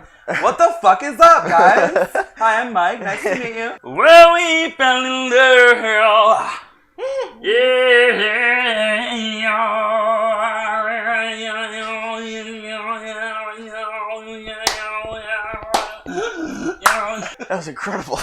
What the fuck is up, guys? Hi, I'm Mike. Nice to meet you. Well, we fell in love. That was incredible.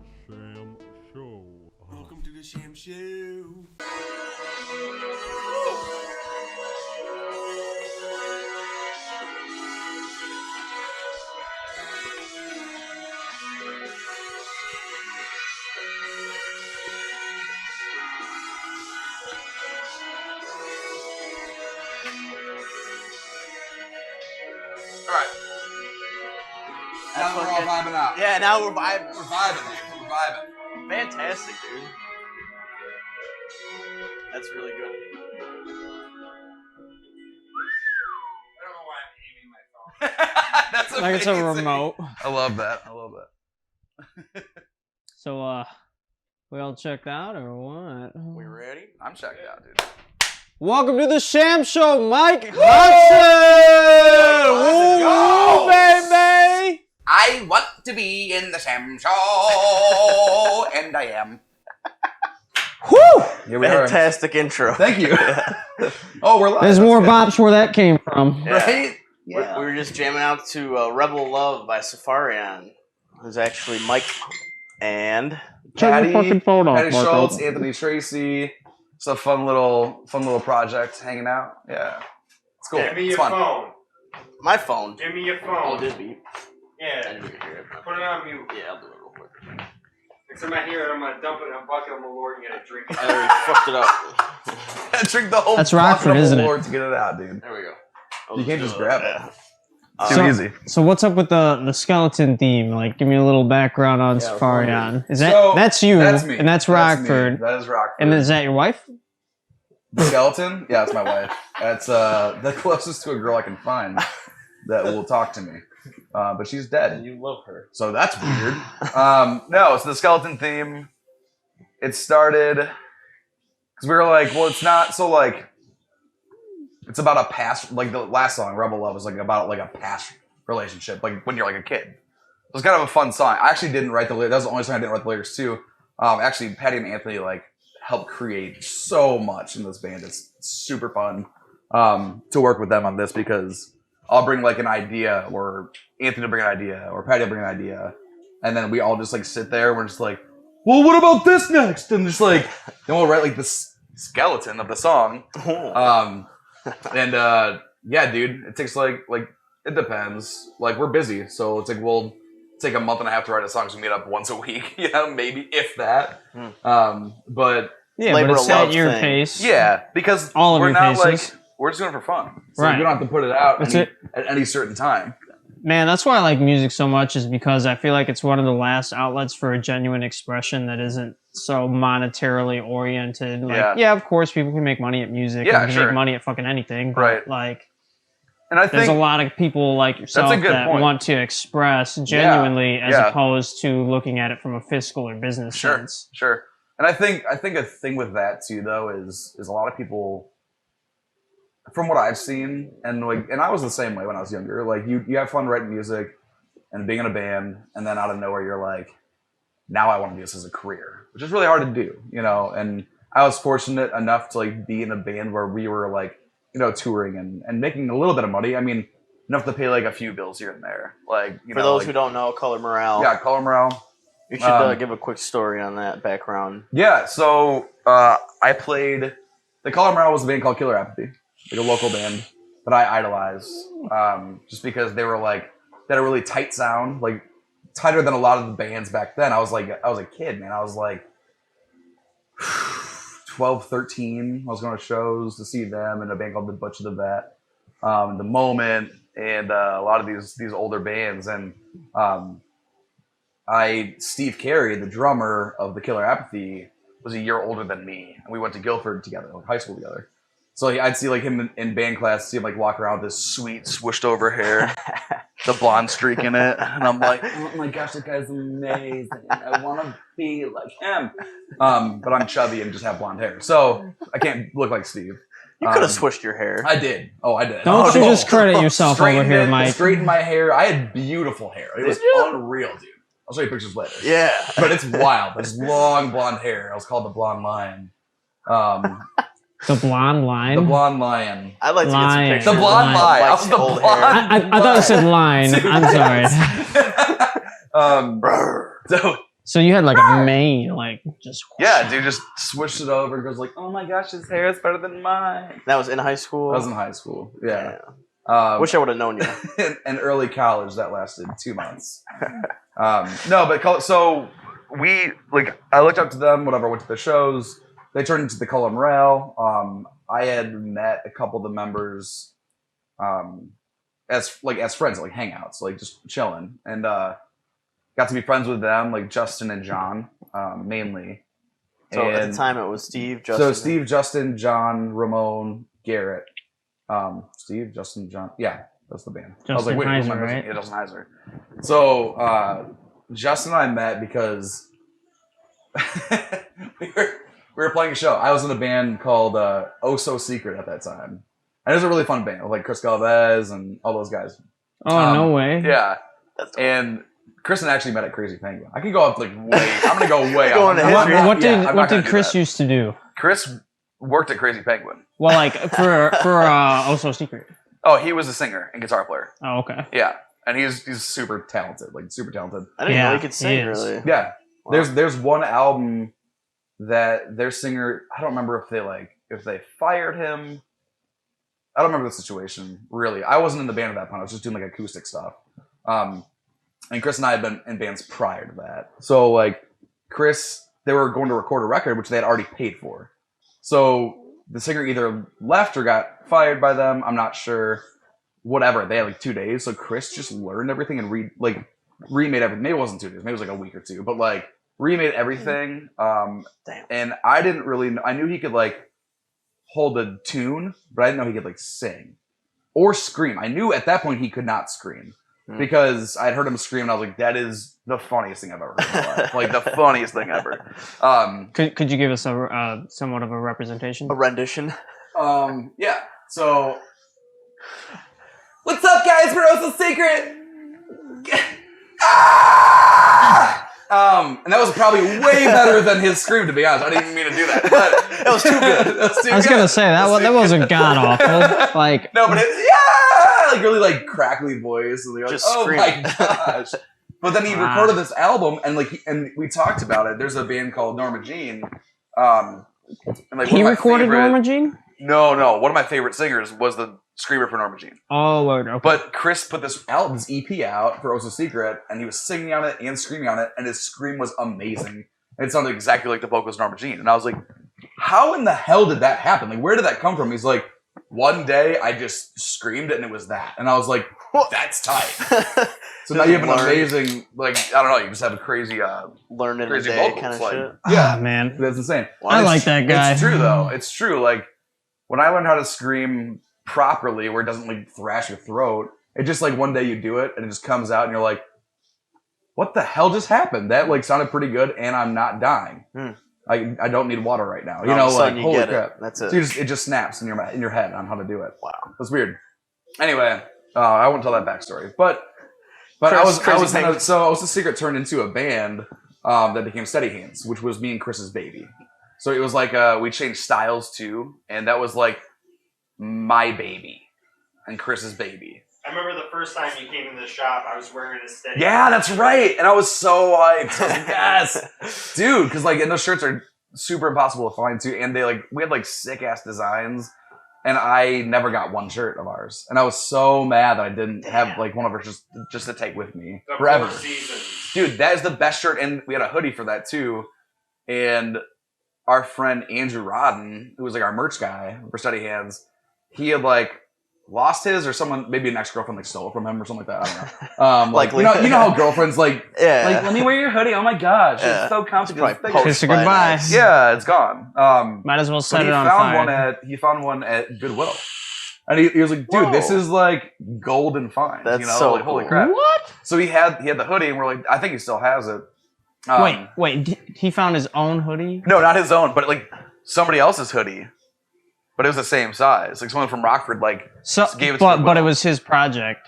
Sham Show. Welcome to the Sham Show. Alright. Now we're all vibing out. Yeah, now we're vibing. We're vibing, dude. We're vibing. Fantastic, dude. That's really good. I don't know why I'm aiming my phone. That's amazing. Like it's a remote. I love that. I love that. So, we all checked out or what? We ready? I'm checked out, dude. Welcome to the Sham Show, Mike Honson! Let's go! Woo, baby! I want to be in the Sham Show, and I am. Woo! Here we are. Fantastic intro. Thank you. Oh, we're live. There's That's more good. bops where that came from. Right? We were just jamming out to Rebel Love by Saffarion. Who's actually Mike and Check your fucking phone off, Patty Marco. Schultz, Anthony Tracy. It's a fun little project, hanging out. Yeah, it's cool. Give me It's your fun. phone. my phone. Give me your Oh, phone. did beep. I Yeah. didn't even hear it. Put it on mute. Yeah, I'll do it real quick. Next time I hear it, I'm gonna dump it in a bucket of Malort and get a drink. I already fucked it up. Drink the whole That's bucket Rockford, of isn't it? Malort to get it out, dude. There we go. You can't just grab it. Too So- easy. So what's up with the skeleton theme? Like, give me a little background on Yeah, Saffarion. Is So, that's you, That's me. and that's me. Rockford. That is Rockford. And is that your wife? The skeleton? Yeah, that's my wife. That's the closest to a girl I can find that will talk to me. But she's dead. You love her. So that's weird. No, it's the skeleton theme. It started because we were like, well, it's not so like it's about a past, like the last song, Rebel Love, is like about like a past relationship, like when you're like a kid. It was kind of a fun song. I actually didn't write the lyrics. That was the only song I didn't write the lyrics to. Actually, Patty and Anthony like helped create so much in this band. It's super fun to work with them on this because I'll bring like an idea, or Anthony will bring an idea, or Patty will bring an idea, and then we all just like sit there. And we're just like, well, what about this next? And just like then we'll write like this skeleton of the song. Yeah, dude, it takes like it depends. Like we're busy, so it's like we'll take a month and a half to write a song. So we meet up once a week, you know, maybe if that. But Yeah, Labor but it's of love at your thing. pace. yeah, because All of we're your not paces. like we're just doing it for fun. So Right. we don't have to put it out That's at any certain time. Man, that's why I like music so much, is because I feel like it's one of the last outlets for a genuine expression that isn't so monetarily oriented. Like, Yeah. of course, people can make money at music. Yeah, and can sure. make money at fucking anything. But, Right. like, And I there's think a lot of people like yourself a good that point. want to express genuinely as yeah. opposed to looking at it from a fiscal or business sense. Sure. And I think a thing with that too, though, is a lot of people, from what I've seen, and I was the same way when I was younger. Like you have fun writing music and being in a band, and then out of nowhere you're like, now I want to do this as a career, which is really hard to do, you know. And I was fortunate enough to like be in a band where we were like, you know, touring and making a little bit of money. I mean, enough to pay like a few bills here and there. Like For those who don't know, Color Morale. yeah, Color Morale. You should give a quick story on that background. Yeah, so I played. The Color Morale was a band called Killer Apathy, like a local band that I idolized, just because they were like they had a really tight sound, like tighter than a lot of the bands back then. I was a kid, man. I was like 12, 13. I was going to shows to see them in a band called The Butcher the Vet, The Moment, and a lot of these older bands, and Steve Carey, the drummer of the Killer Apathy, was a year older than me, and we went to Guilford together, like high school together. So I'd see like him in band class, see him like walk around with this sweet swooshed over hair, the blonde streak in it, and I'm like, oh my gosh, this guy's amazing. I want to be like him. But I'm chubby and just have blonde hair, so I can't look like Steve. You could have swished your hair. I did. Oh, I did. Don't you discredit yourself over Straightened here, it, Mike. Straightened my hair. I had beautiful hair. It was Did you? unreal, dude. I'll show you pictures later. Yeah. But it's wild. This long blonde hair. I was called the Blonde Lion. The blonde line? The Blonde Lion. I'd like to get some Lion. pictures. The Blonde of Lion. I Mike's was the old blonde. hair. I thought you said line. Dude, I'm sorry. So you had like a mane, like just. Yeah, dude, just swished it over and goes like, oh my gosh, his hair is better than mine. That was in high school. I was in high school. Yeah. Wish I would have known you. in early college, that lasted 2 months. No, but so we I looked up to them. Whatever, went to the shows. They turned into the Cullum Rail. I had met a couple of the members, as friends, like hangouts, like just chilling, and got to be friends with them, like Justin and John, mainly. So at And the time, it was Steve, Justin. so Steve, Justin, John, Ramon, Garrett. Steve, Justin, John. Yeah, that's the band. I was like, wait, who's Justin my Heiser, person? right? Yeah, Justin Heiser. So Justin and I met because we were playing a show. I was in a band called Oh So Secret at that time. And it was a really fun band with like Chris Galvez and all those guys. Oh, no way. Yeah. That's And Kristen actually met at Crazy Penguin. I can go up like way. I'm gonna go way Go up. into I'm not- history. What yeah, I'm not did gonna do Chris that. used to do? Chris worked at Crazy Penguin. Well, like for Oh So Secret. Oh, he was a singer and guitar player. Oh, okay. Yeah, and he's super talented, like super talented. I didn't know Yeah, he could sing, he is. really. Yeah, Wow. there's one album that their singer. I don't remember if they fired him. I don't remember the situation really. I wasn't in the band at that point. I was just doing like acoustic stuff. And Chris and I had been in bands prior to that. So like Chris, they were going to record a record which they had already paid for. So the singer either left or got fired by them. I'm not sure. Whatever. They had like 2 days. So Chris just learned everything and remade everything. Maybe it wasn't 2 days. Maybe it was like a week or two. But like remade everything. Damn. And I didn't really know. I knew he could like hold a tune, but I didn't know he could like sing or scream. I knew at that point he could not scream because I'd heard him scream and I was like, that is the funniest thing I've ever heard in my life. Like the funniest thing ever. Could you give us a somewhat of a representation? A rendition. Yeah. So, what's up, guys? We're also Secret. And that was probably way better than his scream, to be honest. I didn't even mean to do that, but That was too good. That was too I was good. gonna say that wasn't god awful. Like No, but yeah, like really like crackly voice, and you're like, Just oh screaming. my gosh. But then he Wow. recorded this album, and and we talked about it. There's a band called Norma Jean. And like he one of my recorded favorite- Norma Jean? No. One of my favorite singers was the screamer for Norma Jean. Oh, word. Okay. But Chris put this EP out for Oso Secret, and he was singing on it and screaming on it, and his scream was amazing. It sounded exactly like the vocals of Norma Jean. And I was like, how in the hell did that happen? Like, where did that come from? He's like, one day I just screamed it and it was that. And I was like, that's tight. So now you have an amazing, like, I don't know, you just have a crazy, Learn in a crazy day vocals. kind of like, shit. yeah, Ah, man. that's insane. I It's- like that guy. It's true, though. It's true. Like, when I learned how to scream properly, where it doesn't, like, thrash your throat, it just, like, one day you do it, and it just comes out, and you're like, what the hell just happened? That, like, sounded pretty good, and I'm not dying. I don't need water right now. You All know, of a sudden like, you holy get crap. it. That's it. So it just snaps in your head on how to do it. Wow. That's weird. Anyway, I won't tell that backstory. But I was the Secret turned into a band that became Steady Hands, which was me and Chris's baby. So it was like we changed styles too, and that was like my baby and Chris's baby. I remember the first time you came in the shop, I was wearing a steady. Yeah, that's right. And I was so hyped. I was like, yes, dude, because like, and those shirts are super impossible to find too, and we had like sick ass designs. And I never got one shirt of ours, and I was so mad that I didn't have like one of ours just to take with me The forever. 4 seasons. Dude, that is the best shirt, and we had a hoodie for that too. And our friend Andrew Rodden, who was like our merch guy for Steady Hands, he had like lost his, or someone, maybe an ex-girlfriend like stole it from him or something like that. I don't know. Like, Likely. you know how girlfriends like Yeah. let me wear your hoodie. Oh my gosh, Yeah. it's so comfy. Probably It's thick. post Kiss her by an goodbye. ex. Yeah, it's gone. Might as well So set he it on found fire. he found one at Goodwill, and he was like, dude, this Whoa. is like golden fine. That's you know, so like, holy cool. crap. What? So he had the hoodie, and we're like, I think he still has it. Wait. He found his own hoodie? No, not his own, but like somebody else's hoodie. But it was the same size. Like someone from Rockford, like So, gave it to but Goodwill. it was his project.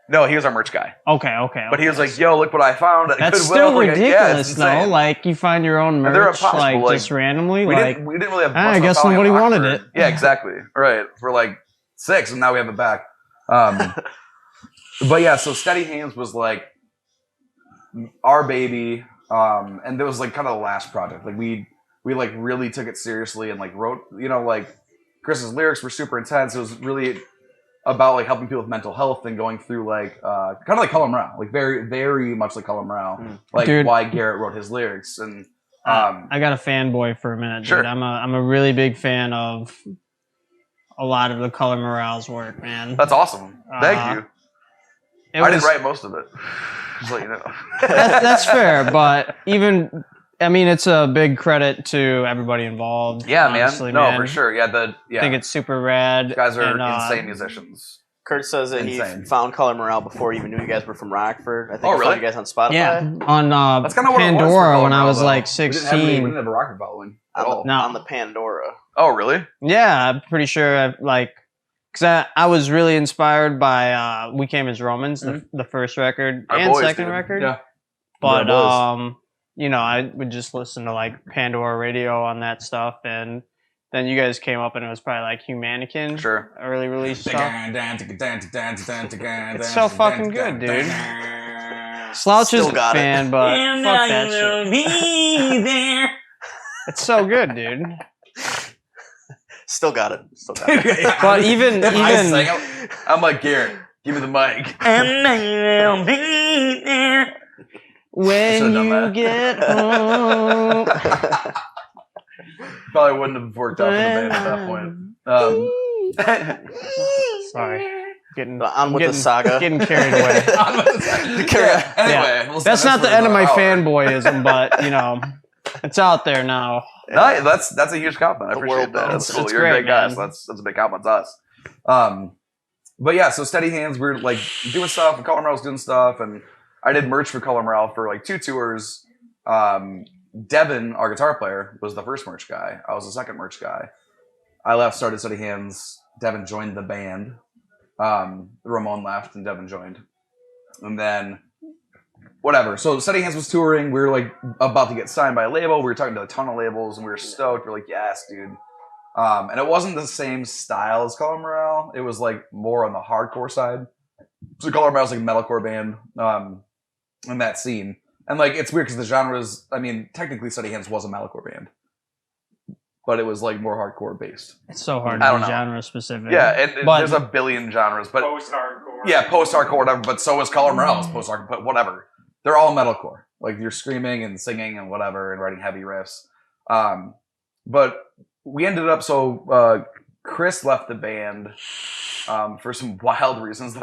No, he was our merch guy. Okay. But he was like, "Yo, look what I found at That's Goodwill." still Like, ridiculous, yeah, it's though. insane. Like, you find your own And they're merch, impossible, like, like, just randomly. we Like, didn't really have. I much of a guess following somebody in wanted Rockford. it. Yeah, exactly. Right. We're like 6, and now we have it back. But yeah, so Steady Hands was like our baby, and it was like kind of the last project. Like we like really took it seriously and like wrote. You know, like Chris's lyrics were super intense. It was really about like helping people with mental health and going through like kind of like Colin Morale, like very very much like Colin Morale, like Dude. why Garrett wrote his lyrics and I got a fanboy for a minute, Sure. dude. I'm a really big fan of a lot of the Color Morale's work, man. that's awesome. Thank you. It I was- didn't write most of it. Just let you know. that's fair, but I mean, it's a big credit to everybody involved. Yeah, honestly, man. No, man. for sure. Yeah, I think it's super rad. you guys are and, insane musicians. Kurt says that Insane. he found Color Morale before he even knew you guys were from Rockford. I think Oh, he really? found you guys on Spotify. Yeah, on That's kind of what it was for Pandora Colin when I Morale, was though. like We didn't have any- 16. We didn't have a rocket following at all. No. On the Pandora. Oh, really? Yeah, I'm pretty sure because I was really inspired by We Came as Romans, the first record Our and boys, second dude. record. Yeah. But Our boys. you know, I would just listen to like Pandora radio on that stuff, and then you guys came up and it was probably like Humanican, Sure. early release stuff. It's so fucking good, dude. Slouch is Still a got it. fan, but And fuck I that will shit. be there. It's so good, dude. Still got it. Still got it. But even If I sang it, I'm like, Garrett, give me the mic. And I will be there. when Should've done you that. get home. Probably wouldn't have worked out for the band at that point. Sorry. Getting On with the getting- saga. Getting carried away. Yeah, anyway, we'll That's say not the for end of my another hour. fanboyism, but you know, it's out there now. No, that's a huge compliment. I The appreciate world that. That's knows. cool. It's You're a great, great guy. man. So that's a big compliment to us. But yeah, so Steady Hands, we were like doing stuff, and Color Morale was doing stuff, and I did merch for Color Morale for like 2 tours. Devin, our guitar player, was the first merch guy. I was the second merch guy. I left, started Steady Hands. Devin joined the band. Ramon left, and Devin joined. And then whatever. So Steady Hands was touring. We were like about to get signed by a label. We were talking to a ton of labels, and we were stoked. We are like, yes, dude. And it wasn't the same style as Color Morale. It was like more on the hardcore side. So Color Morale was like a metalcore band in that scene. And like it's weird because the genres. I mean, technically, Steady Hands was a metalcore band, but it was like more hardcore based. It's so hard I to don't be know. genre specific. Yeah, and But- there's a billion genres, but Post-hardcore. yeah, post-hardcore, whatever. But so is Color Morale, is post-hardcore, but whatever. They're all metalcore. Like you're screaming and singing and whatever and writing heavy riffs. But we ended up Chris left the band for some wild reasons that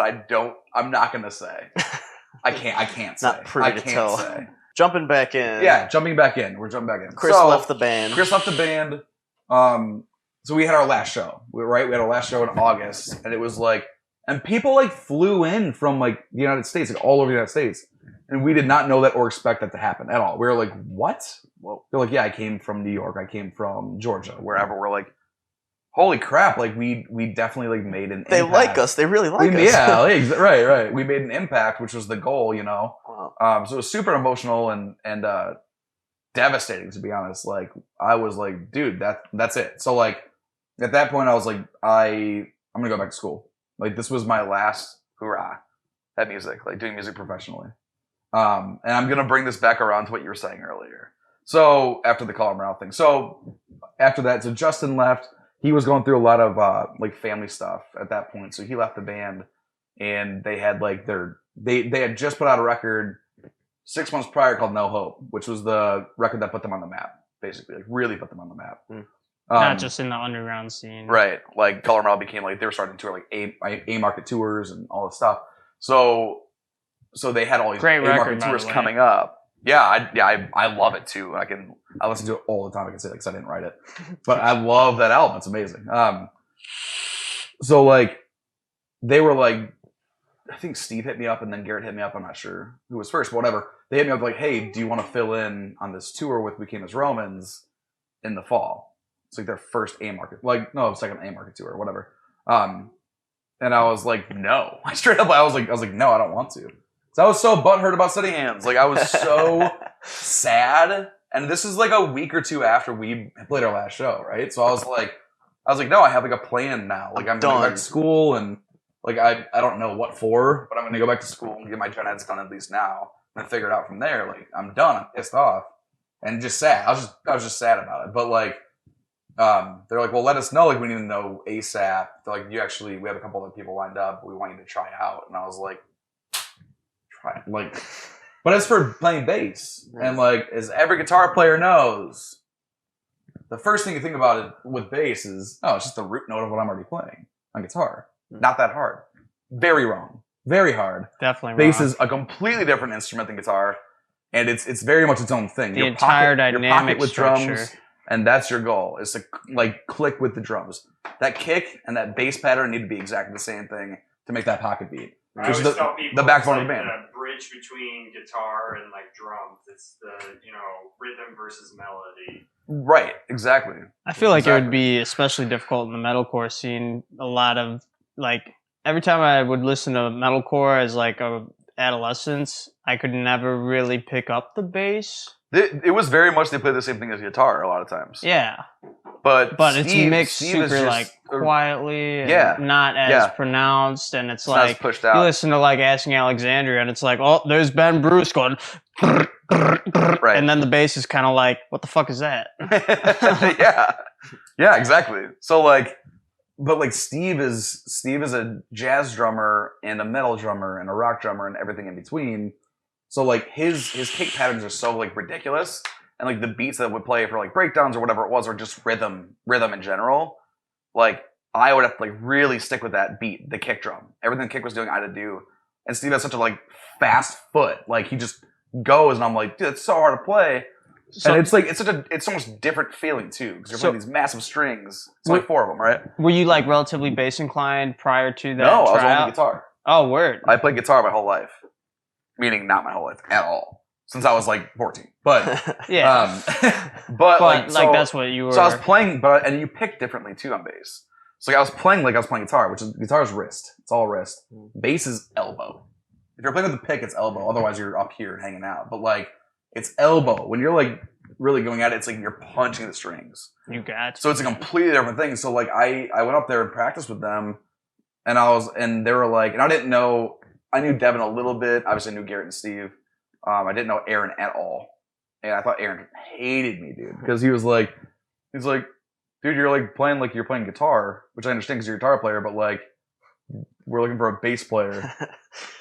I'm not gonna say. I can't say. Not privy I to can't tell. say. Jumping back in. Yeah, jumping back in. We're jumping back in. Chris So, left the band. Chris left the band. So we had our last show, right? We had our last show in August, and it was like, and people like flew in from like the United States, like all over the United States, and we did not know that or expect that to happen at all. We were like, what? Well, they're like, yeah, I came from New York, I came from Georgia, wherever. We're like, holy crap! Like we definitely like made an They impact. like us. They really like us. Yeah, like, right. We made an impact, which was the goal, you know. Wow. So it was super emotional and devastating, to be honest. Like I was like, dude, that's it. So like at that point, I was like, I'm gonna go back to school. Like this was my last hurrah at music, like doing music professionally. And I'm gonna bring this back around to what you were saying earlier. So after the Color Morale thing, so after that, so Justin left. He was going through a lot of like family stuff at that point, so he left the band, and they had like they had just put out a record 6 months prior called No Hope, which was the record that put them on the map, basically, like really put them on the map. Not just in the underground scene. Right. Like Color Morale became like they were starting to tour like A market tours and all this stuff. So they had all these Great A record, market by tours the way. coming up. Yeah, I love it too. I listen to it all the time. I can say that because I didn't write it, but I love that album. It's amazing. So like they were like, I think Steve hit me up and then Garrett hit me up. I'm not sure who was first, but whatever. They hit me up like, hey, do you want to fill in on this tour with We Came as Romans in the fall? It's like their first A market, like no, second A market tour or whatever. And I was like, no. Straight up, I was like, no, I don't want to. So I was so butthurt about Steady Hands. Like I was so sad. And this is like a week or two after we played our last show, right? So I was like, no, I have like a plan now. Like I'm going to go back to school and like I don't know what for, but I'm going to go back to school and get my gen eds done at least now and figure it out from there. Like I'm done. I'm pissed off and just sad. I was just sad about it. But like, they're like, well, let us know. Like we need to know ASAP. They're like, we have a couple other people lined up. We want you to try out. And I was like, try it. Like, but it's for playing bass. And like, as every guitar player knows, the first thing you think about it with bass is, oh, it's just the root note of what I'm already playing on guitar. Not that hard. Very wrong. Very hard. Definitely Bass wrong. is a completely different instrument than guitar, and it's very much its own thing. The entire dynamic with structure. drums, and that's your goal, is to like click with the drums. That kick and that bass pattern need to be exactly the same thing to make that pocket beat. I Which is always tell people the backbone of it's the like band. the bridge between guitar and like drums. It's the rhythm versus melody. Right, exactly. I feel like it Exactly. would be especially difficult in the metalcore scene. A lot of like every time I would listen to metalcore as like a adolescence, I could never really pick up the bass. It was very much they play the same thing as guitar a lot of times. Yeah, But it's mixed Steve is super just- like quietly, and Yeah, not as yeah. pronounced, and it's It's not as like pushed you out. listen to like Asking Alexandria, and it's like, oh, there's Ben Bruce going, Right. and then the bass is kind of like, what the fuck is that? yeah, exactly. So like, but like Steve is a jazz drummer and a metal drummer and a rock drummer and everything in between. So like his kick patterns are so like ridiculous, and like the beats that would play for like breakdowns or whatever it was, or just rhythm in general. Like I would have to like really stick with that beat, the kick drum, everything the kick was doing, I had to do. And Steve has such a like fast foot, like he just goes, and I'm like, dude, it's so hard to play. So, And it's like it's almost different feeling too, because you're playing these massive strings. It's only 4 of them, right? were you like relatively bass inclined prior to that? No, I was tryout? only guitar. Oh, word. I played guitar my whole life, meaning not my whole life at all, since I was like 14. But Yeah, but like that's what you were. So I was playing, and you pick differently too on bass. So like I was playing guitar, which is guitar's wrist. It's all wrist. Bass is elbow. If you're playing with the pick, it's elbow. Otherwise, you're up here hanging out. But like it's elbow. When you're like really going at it, it's like you're punching the strings. You got. So it's a completely different thing. So like I went up there and practiced with them, and they were like, and I didn't know. I knew Devin a little bit. Obviously, I knew Garrett and Steve. I didn't know Aaron at all, and I thought Aaron hated me, dude, because he's like, dude, you're like playing like you're playing guitar, which I understand because you're a guitar player, but like we're looking for a bass player.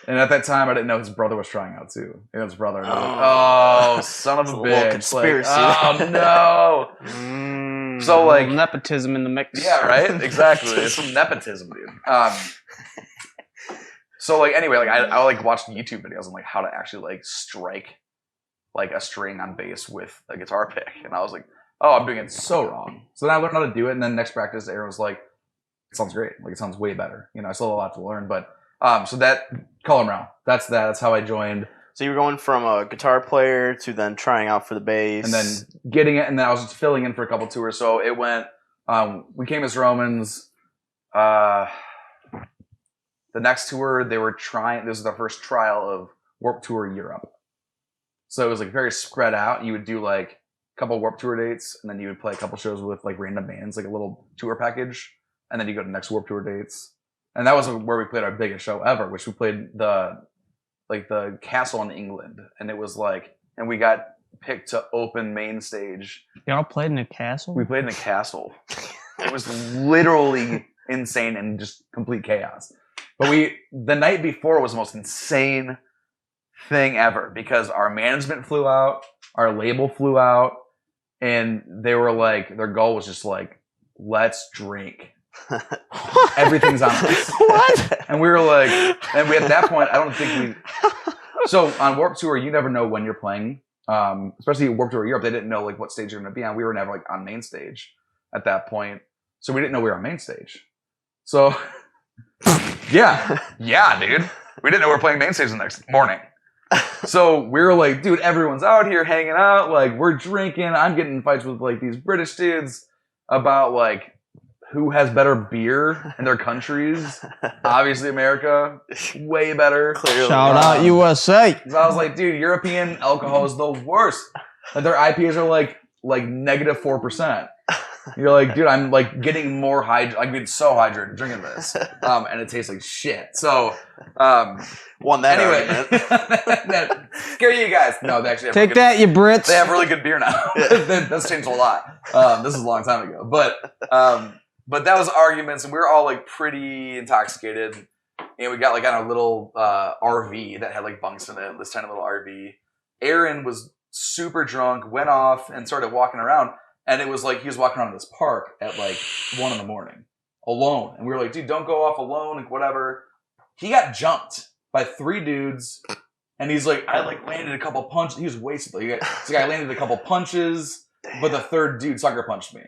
And at that time, I didn't know his brother was trying out too. And his brother. And I was like, oh, son of a It's a little bitch! conspiracy. Like, oh no! Mm, So, like- nepotism in the mix. Yeah, right. Exactly. It's some nepotism, dude. So like anyway, like I like watched YouTube videos on like how to actually like strike like a string on bass with a guitar pick, and I was like, oh, I'm doing it so wrong. So then I learned how to do it, and then next practice, Aaron was like, it sounds great. Like it sounds way better. You know, I still have a lot to learn, but so that Colin Brown, that's that. That's how I joined, So you were going from a guitar player to then trying out for the bass. and then getting it, and then I was just filling in for a couple tours. So it went. We came as Romans. The next tour, they were trying. This was the first trial of Warped Tour Europe. So it was like very spread out. You would do like a couple Warped Tour dates, and then you would play a couple shows with like random bands, like a little tour package, and then you go to the next Warped Tour dates. And that was where we played our biggest show ever, which we played the castle in England, and it was like, and we got picked to open main stage. Y'all played in a castle. We played in a castle. It was literally insane and just complete chaos. But the night before was the most insane thing ever, because our management flew out, our label flew out, and they were like, their goal was just like, let's drink. Everything's on us. What? And we were like, and we at that point, I don't think we. So on Warped Tour, you never know when you're playing. Especially at Warped Tour Europe, they didn't know like what stage you're going to be on. We were never like on main stage at that point, so we didn't know we were on main stage. So yeah, dude, we didn't know we were playing main stage the next morning. So we were like, dude, everyone's out here hanging out, like we're drinking. I'm getting in fights with like these British dudes about like who has better beer in their countries. Obviously, America, way better. Clearly. Shout out USA. So I was like, dude, European alcohol is the worst. Like their IPAs are like -4%. You're like, dude, I'm like getting more hydrated. I'm getting so hydrated drinking this, and it tastes like shit. So, Won that anyway, scare you guys. No, they actually have Take that, you Brits. They have really good beer now. That's changed a lot. This is a long time ago, but that was arguments, and we were all like pretty intoxicated. And we got like on a little RV that had like bunks in it. This tiny little RV. Aaron was super drunk, went off, and started walking around. And it was like he was walking around this park at like 1 a.m. alone. And we were like, dude, don't go off alone, like whatever. He got jumped by 3 dudes. And he's like, I like landed a couple punches. He was wasted. Like, this guy landed a couple punches, but the 3rd dude sucker punched me.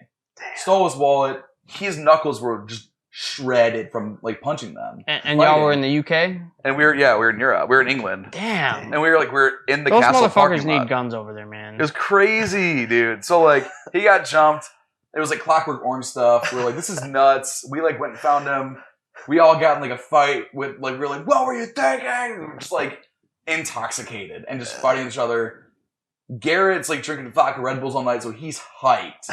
Stole his wallet. His knuckles were just shredded from like punching them. And y'all were in the UK? And we were in Europe. We were in England. Damn. And we were in the Those castle motherfuckers parking lot. need guns over there, man. It was crazy, dude. So like he got jumped. It was like Clockwork Orange stuff. We were like, this is nuts. We like went and found him. We all got in like a fight with like we were like, what were you thinking? We were just like intoxicated and just fighting each other. Garrett's like drinking vodka Red Bulls all night, so he's hyped.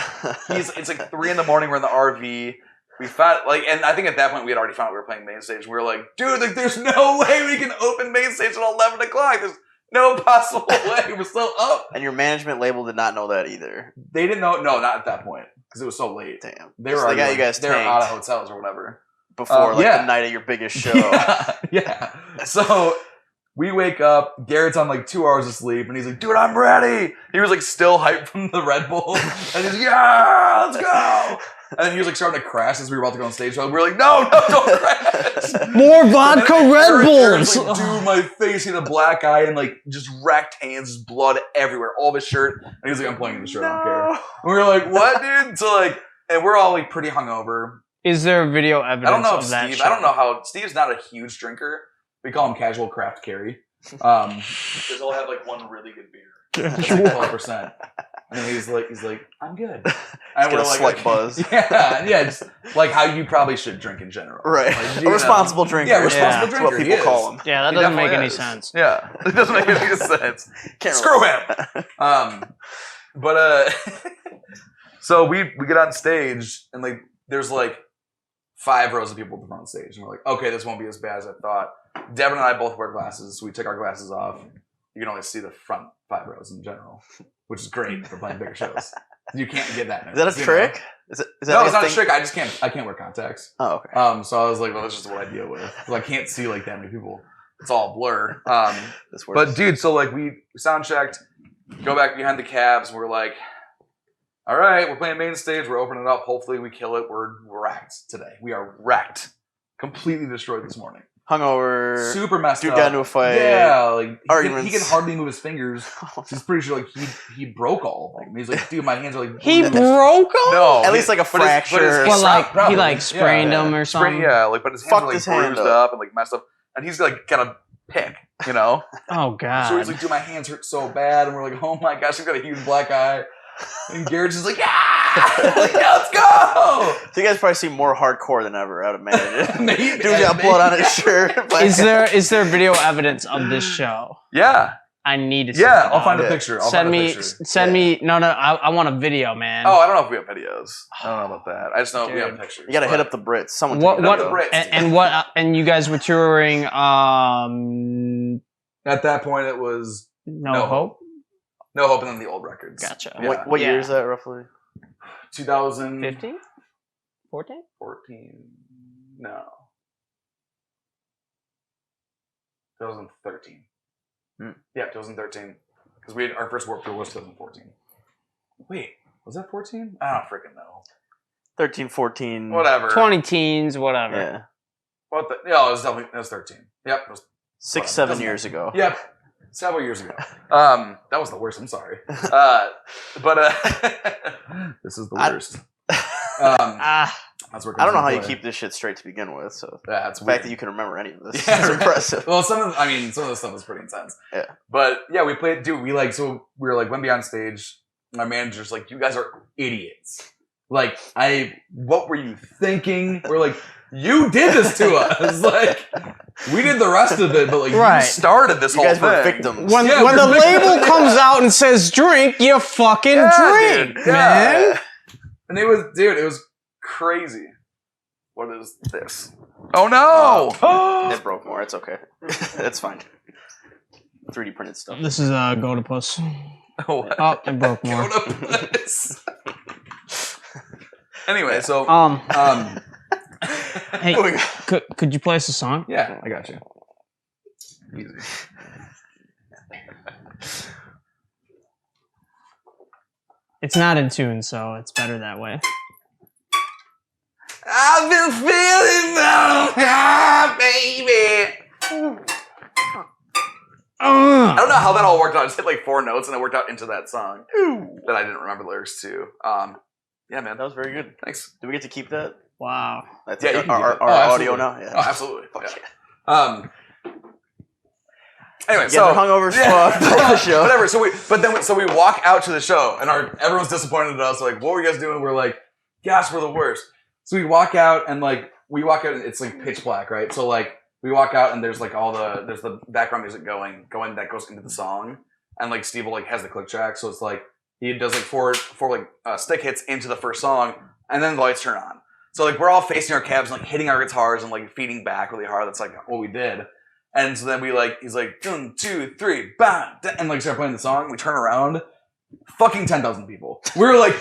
It's like 3 a.m. We're in the RV. We found like, and I think at that point we had already found out we were playing main stage. We were like, dude, like there's no way we can open main stage at 11 o'clock. There's no possible way. We're still up. And your management label did not know that either. They didn't know. No, not at that point because it was so late. Damn. They were So they got you guys they were out of tanked hotels or whatever before yeah. the night of your biggest show. Yeah. So we wake up. Garrett's on like 2 hours of sleep, and he's like, "Dude, I'm ready." He was like still hyped from the Red Bull, and he's like, "Yeah, let's go." And then he was like starting to crash as we were about to go on stage. So we were like, "No, don't crash." More vodka Red Aaron's Bulls. like, dude, my face, he had a black eye and like just wrecked hands, just blood everywhere, all of his shirt. And he was like, "I'm playing in the shirt, I don't care." And we were like, "What, dude?" So like, and we're all like pretty hungover. Is there video evidence I don't know if of that Steve. shit? I don't know how Steve's not a huge drinker. We call him casual craft carry. Because he'll have like one really good beer. That's like 12%. And then he's like, I'm good. And Get a slight okay. buzz. Yeah, just like how you probably should drink in general. Right. Like, A responsible drinker. Yeah, responsible Yeah. That's drinker. what people he call is. him. Yeah, that He doesn't make definitely any is. sense. Yeah, it doesn't make any sense. Can't Screw relate. him. But so we get on stage and like there's like 5 rows of people at the front stage, and we're like, okay, this won't be as bad as I thought. Devin and I both wear glasses, so we take our glasses off. You can only see the front 5 rows in general, which is great for playing bigger shows. You can't get that. Is that a trick? Is that No, like it's not a thing? trick. I can't wear contacts. Oh, okay. So I was like, well, that's just what I deal with. Because I can't see like that many people. It's all a blur. This works. But dude, so like we sound checked, go back behind the cabs, and we're like, all right, we're playing main stage, we're opening it up. Hopefully we kill it. We're wrecked today. We are wrecked. Completely destroyed this morning. Hungover. Super messed Dude up. got into a fight. Yeah, like Arguments. he can hardly move his fingers. He's pretty sure like he broke all of them. He's like, dude, my hands are like He bruised. broke him? No, At least like a but his- fracture. Well, like probably. he like sprained him or something. Yeah, like but his hands Fucked are like his hand bruised up. up and like messed up, and he's like got a pick, you know. Oh god. So he's like, dude, my hands hurt so bad, and we're like, oh my gosh, he's got a huge black eye, and Garrett's just like, like, yeah, let's go. So you guys probably seem more hardcore than ever out of management. Maybe. Dude got blood on his shirt. is there video evidence of this show? Yeah, I need to see yeah. that. I'll find a Yeah. picture. I'll Send find a me picture. me no I want a video, man. Oh, I don't know if we have videos. I don't know about that. I just know we have Dude. pictures. You gotta but- hit up the Brits. Someone What take it what up. the Brits. and what and you guys were touring At that point, it was No No Hope? No Hope and then the old records. Gotcha. Yeah. What Yeah. year is that roughly? 2014? 15? 14? No. 2013. Yeah, 2013. Because we had our first Warped Tour was 2014. Wait, was that 14? I don't freaking know. 13, 14. Whatever. 20 teens, whatever. Yeah. What the? Yeah, it was 13. Yep. It was, 6, Whatever. 7 years ago. yep. Several years ago. That was the worst. I'm sorry. This is the worst. That's where I don't know how you play. keep this shit straight to begin with. So Yeah, that's the weird. fact that you can remember any of this Yeah, is right. impressive. Well, some of the stuff was pretty intense. Yeah. But yeah, we played. Dude, we were like went beyond stage. My manager's like, "You guys are idiots." Like, what were you thinking? We're like, "You did this to us." Like, we did the rest of it, but like, Right. you started this You whole guys were thing. victims. When, Yeah, when we're the victims. label comes out and says drink, you fucking drink, dude. Yeah. man. And it was crazy. What is this? Oh no! It broke more. It's okay. It's fine. 3D printed stuff. This is Godopus. What? Oh, it broke more. Go to place. Anyway, so Hey, could you play us a song? yeah, I got you. Easy. It's not in tune, so it's better that way. I've been feeling baby. I don't know how that all worked out. I just hit like 4 notes and it worked out into that song that I didn't remember the lyrics to. Yeah, man. That was very good. Thanks. Do we get to keep that? Wow. That's Yeah, you can our keep it. audio Absolutely. now? Yeah. Oh, absolutely. Fuck Yeah. Anyway, You guys are hungover as fuck. Play the show. Whatever. So we walk out to the show and everyone's disappointed in us. Like, what were you guys doing? We're like, gosh, we're the worst. So we walk out and and it's like pitch black, right? So like we walk out and there's like there's the background music going that goes into the song, and like Steve will like has the click track, so it's like he does like four stick hits into the first song, and then the lights turn on. So like we're all facing our cabs and like hitting our guitars and like feeding back really hard. That's like what we did. And so then he's like 1, 2, 3, bam, and like start playing the song. We turn around, fucking 10,000 people. We were like,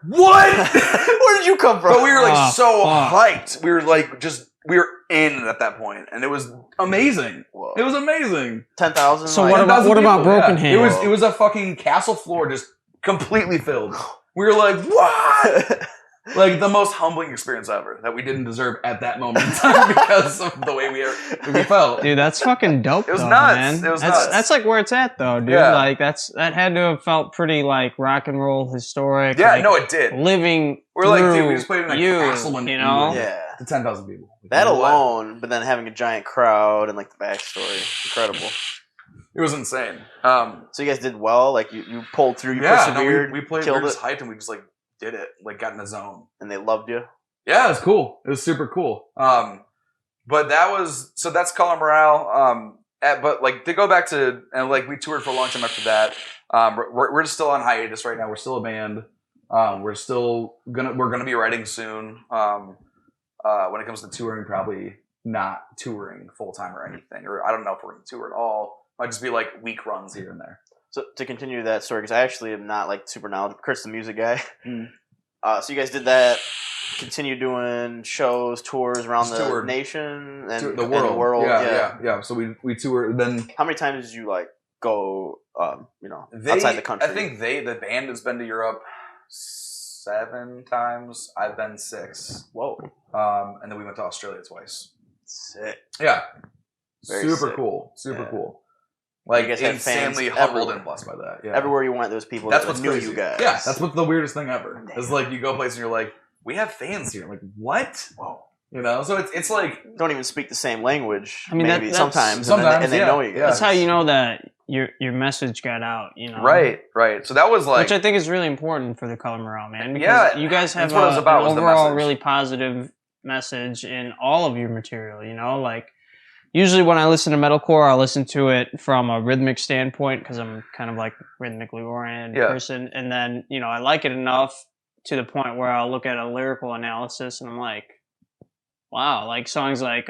what? Where did you come from? But we were like so fuck. hyped. We were like we were in at that point, and it was amazing. Whoa. It was amazing. 10,000? So like, what about 10,000 people, Broken yeah. Hand? It was a fucking castle floor just completely filled. We were like, what? Like the most humbling experience ever that we didn't deserve at that moment in time because of the way we felt. Dude, that's fucking dope. It was though, nuts. Man. It was that's, nuts. That's like where it's at, though, dude. Yeah. Like that had to have felt pretty like rock and roll, historic. Yeah, like, no, it did. living. We're like, dude, we through just played in a you, castle in you know. England Yeah. to 10,000 people. Like, That you know what? alone, but then having a giant crowd and like the backstory. Incredible. It was insane. So you guys did well? Like you pulled through, you Yeah, no, persevered, we played, we killed were just it, hyped and we just like did it, like got in the zone. and they loved you? Yeah, it was cool. It was super cool. But that's Color Morale. But like to go back to, and like we toured for a long time after that. We're just still on hiatus right now. We're still a band. We're gonna be writing soon. When it comes to touring, probably not touring full time or anything, or I don't know if we're gonna tour at all. Might just be like week runs here and there. So to continue that story, because I actually am not like super knowledgeable. Kurt's the music guy. So you guys did that. Continue doing shows, tours around Just the toured. nation and The world. And the world. Yeah. So we toured. Then How many times did you like go? Outside the country. I think the band has been to Europe 7 times. I've been 6. Whoa, And then we went to Australia twice. sick. Yeah. Very Super sick. cool. Super Yeah. cool. Like You guys had insanely fans humbled everywhere. and blessed by that. Yeah. Everywhere you went, there was people That's that what's knew crazy. you guys. Yeah, that's what's the weirdest thing ever. It's like you go places and you're like, we have fans here. Like, what? Whoa. You know? So it's like Don't even speak the same language. I mean, maybe that's- sometimes, and they yeah, know you guys. yeah. That's how you know that your message got out. You know. right. So that was like Which I think is really important for the Color Morale, man. Because Yeah, you guys have that's what it was about, an was the overall message. really positive message in all of your material. You know, like usually when I listen to metalcore, I listen to it from a rhythmic standpoint because I'm kind of like rhythmically oriented Yeah. person, and then I like it enough to the point where I'll look at a lyrical analysis and I'm like, wow, like songs like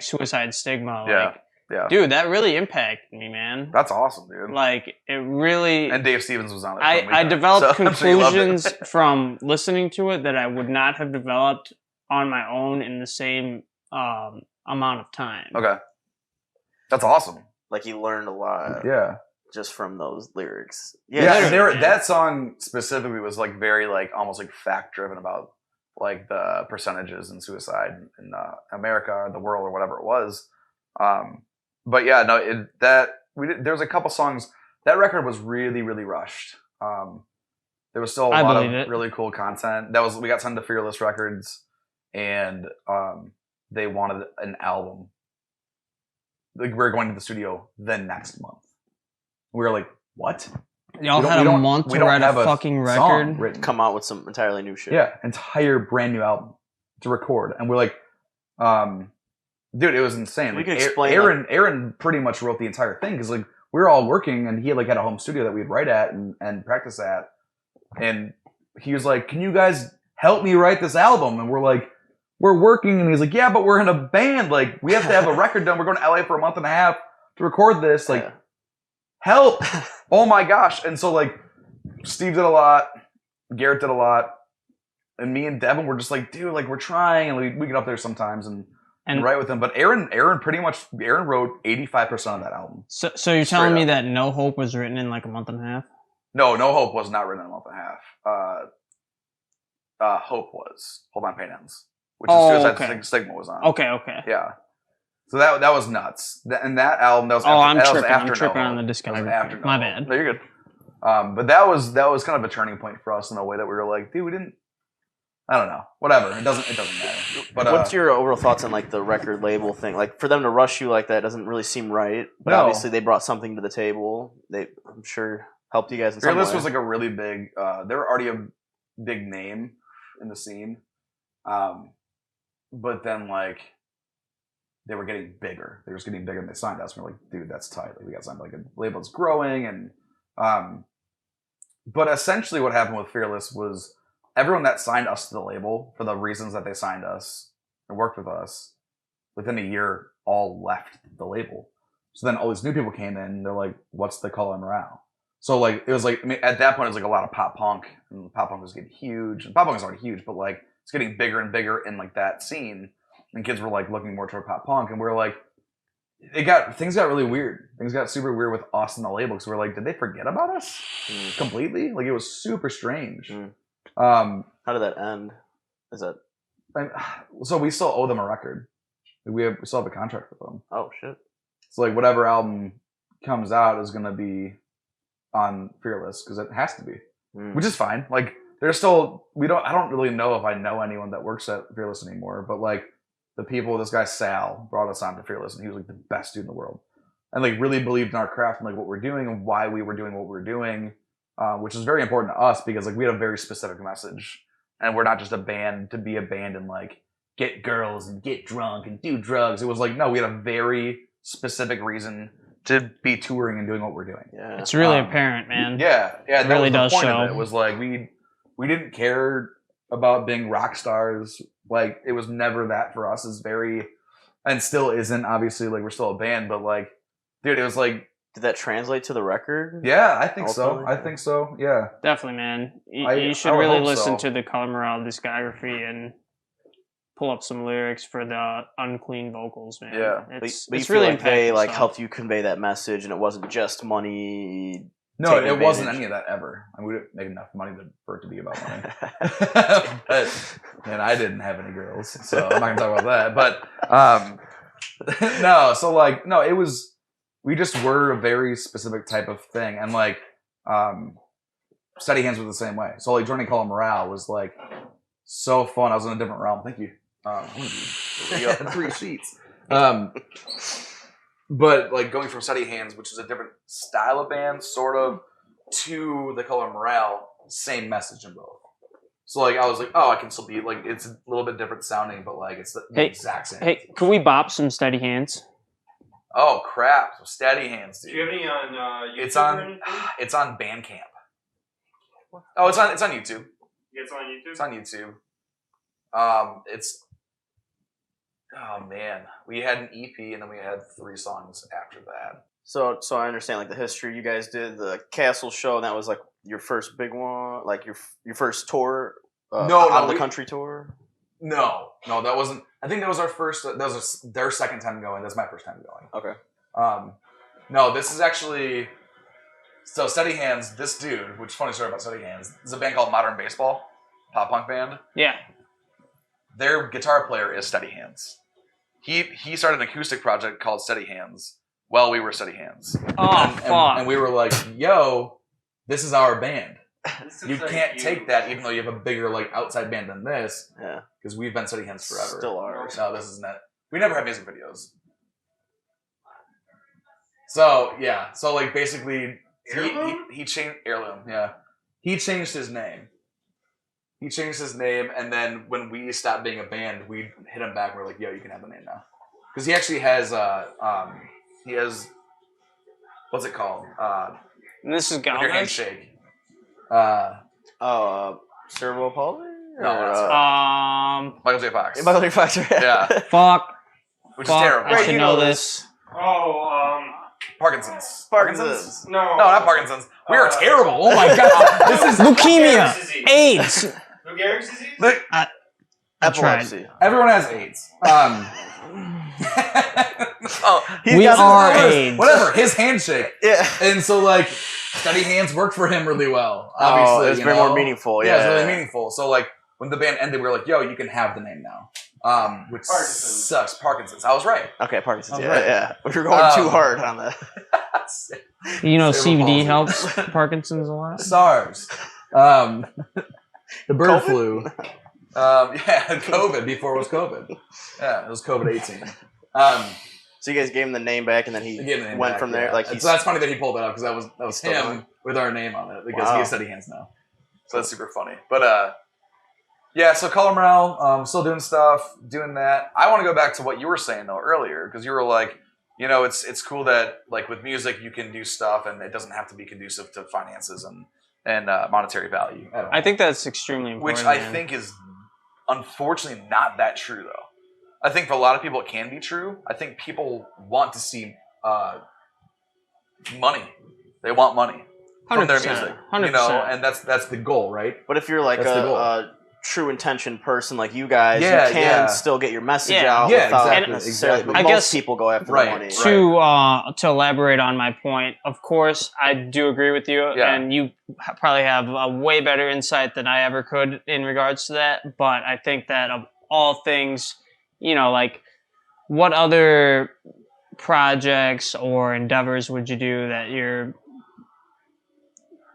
Suicide Stigma, Yeah. Yeah. dude, that really impacted me, man. That's awesome, dude. Like it really. And Dave Stevens was on it. I developed so I'm sure you loved it. conclusions from listening to it that I would not have developed on my own in the same amount of time. Okay. That's awesome. Like you learned a lot Yeah. just from those lyrics. Yeah, and literally, man. that song specifically was like very like almost like fact driven about like the percentages in suicide in America or the world or whatever it was. But yeah, no, there was a couple songs. That record was really, really rushed. There was still a lot of really cool content. We got signed to Fearless Records, and they wanted an album. Like, we were going to the studio the next month. We were like, what? Y'all had a month to write a fucking record? Come out with some entirely new shit. Yeah, entire brand new album to record. And we're like, dude, it was insane. We Like, can explain Aaron pretty much wrote the entire thing because like we were all working, and he had a home studio that we'd write at and practice at. And he was like, can you guys help me write this album? And we're like, we're working. And he's like, yeah, but we're in a band. Like, we have to have a record done. We're going to LA for a month and a half to record this. Like, help. Oh my gosh. And so like Steve did a lot, Garrett did a lot, and me and Devin were just like, dude, like, we're trying, and we get up there sometimes and write with him. But Aaron wrote 85% of that album. So you're telling me that No Hope was written in like a month and a half? No Hope was not written in a month and a half. Hope was Hold On Pain Ends, which is Suicide Stigma was on. Okay. Yeah. So that was nuts. And that album, that was I'm tripping on the discography. My bad. No, you're good. But that was kind of a turning point for us in a way that we were like, dude, we didn't. I don't know. Whatever. It doesn't matter. But what's your overall thoughts on like the record label thing? Like, for them to rush you like that doesn't really seem right. But obviously they brought something to the table. I'm sure helped you guys in some way. Fearless was like a really big. They were already a big name in the scene, but then like they were getting bigger. They were just getting bigger, and they signed us. And we're like, dude, that's tight. Like, we got signed like a label that's growing, and but essentially what happened with Fearless was everyone that signed us to the label for the reasons that they signed us and worked with us within a year all left the label. So then all these new people came in, and they're like, what's the color and morale? So like it was like, I mean, at that point it was like a lot of pop punk, and pop punk was getting huge. And pop punk was already huge, but like it's getting bigger and bigger in like that scene. And kids were like looking more toward pop punk, and we were like, things got really weird. Things got super weird with us and the label, because we're like, did they forget about us completely? Like, it was super strange. How did that end? So we still owe them a record. We still have a contract with them. Oh shit! So like whatever album comes out is gonna be on Fearless, because it has to be, which is fine. Like, there's still I don't really know if I know anyone that works at Fearless anymore, but like the people, this guy Sal brought us on to Fearless, and he was like the best dude in the world, and like really believed in our craft and like what we're doing and why we were doing what we were doing, which is very important to us, because like we had a very specific message, and we're not just a band to be a band and like get girls and get drunk and do drugs. It was like, no, we had a very specific reason to be touring and doing what we're doing. Yeah, it's really apparent, man. Yeah, it really does show. It was like we didn't care about being rock stars. Like, it was never that for us. It's very, and still isn't, obviously. Like, we're still a band, but like, dude, it was like. Did that translate to the record? Yeah, I think so. I think so. Yeah, definitely, man. You should really listen to the Color Morale discography and pull up some lyrics for the unclean vocals, man. Yeah, it's really like they like helped you convey that message, and it wasn't just money. No, it wasn't any of that ever. I mean, we didn't make enough money for it to be about money. And I didn't have any girls, so I'm not gonna talk about that. But no, so like, no, it was, we just were a very specific type of thing, and like Steady Hands was the same way. So like joining Color Morale was like so fun. I was in a different realm. Thank you. We got 3 seats. But like going from Steady Hands, which is a different style of band, sort of, to the Color Morale, same message in both. So like I was like, oh, I can still be like, it's a little bit different sounding, but like it's the exact same. Hey, can we bop some Steady Hands? Oh crap! So Steady Hands, dude. Do you have any on YouTube? It's on Bandcamp. Oh, it's on YouTube. It's on YouTube. It's on YouTube. Oh man, we had an EP, and then we had 3 songs after that. So I understand like the history. You guys did the Castle show, and that was like your first big one, like your first tour. On the country tour. No, that wasn't. I think that was our first. That was their second time going. That's my first time going. Okay. No, this is actually. So Steady Hands, this dude, which funny story about Steady Hands, is a band called Modern Baseball, pop punk band. Yeah. their guitar player is Steady Hands. He started an acoustic project called Steady Hands while we were Steady Hands. Oh, fuck. And we were like, yo, this is our band. This You is like can't you. take that, even though you have a bigger like outside band than this, Yeah. because we've been Steady Hands forever. Still ours. No, this isn't it. We never have music videos. So yeah, so like basically, Heirloom? he changed heirloom. Yeah, he changed his name. He changed his name, and then when we stopped being a band, we hit him back. And we're like, "Yo, you can have the name now," because he actually has he has what's it called? And this is When your Gomez. handshake. Cerebral palsy? No, that's Michael J. Fox. Michael J. Fox. Yeah, Fuck. which Fuck. is terrible. I Right, should you know know this. Oh, Parkinson's. Parkinson's. no. No, not Parkinson's. We are terrible. Oh my god. This is Leukemia. disease. AIDS. Lou Gehrig's disease? look. I Epilepsy. Everyone has AIDS. He's We got are his- AIDS. Whatever. His handshake. Yeah. And so like Steady Hands worked for him really well. Obviously, it's you very know? more meaningful. Yeah, Yeah, it's really meaningful. So like when the band ended, we were like, "Yo, you can have the name now." Which Parkinson's. sucks. Parkinson's. I was right. Okay, Parkinson's. I Yeah, was right. yeah. We were going too Um, hard on that. You know, Cerebral CBD palsy. helps Parkinson's a lot. SARS. The bird COVID? flu. Yeah, COVID before it was COVID. Yeah, it was COVID-18. So you guys gave him the name back, and then he I gave him the name went back, from there. yeah. Like And he's so that's funny that he pulled that up because that was Still him on? with our name on it because Wow. he has Steady Hands now. So that's super funny. But yeah. So Color Morale, still doing stuff, doing that. I want to go back to what you were saying though earlier because you were like, you know, it's cool that like with music you can do stuff and it doesn't have to be conducive to finances and monetary value at all. I think that's extremely important. Which I man. think is unfortunately not that true though. I think for a lot of people it can be true. I think people want to see money. They want money from their 100%, music, you know, 100%. and that's the goal, right? But if you're like That's the goal. a true intention person like you guys, Yeah, you can yeah. still get your message Yeah. out Yeah, without exactly, necessarily. exactly. But I most guess- people go after Right, the money. right. To elaborate on my point, of course, I do agree with you, Yeah. and you probably have a way better insight than I ever could in regards to that. But I think that of all things, you know, like what other projects or endeavors would you do that you're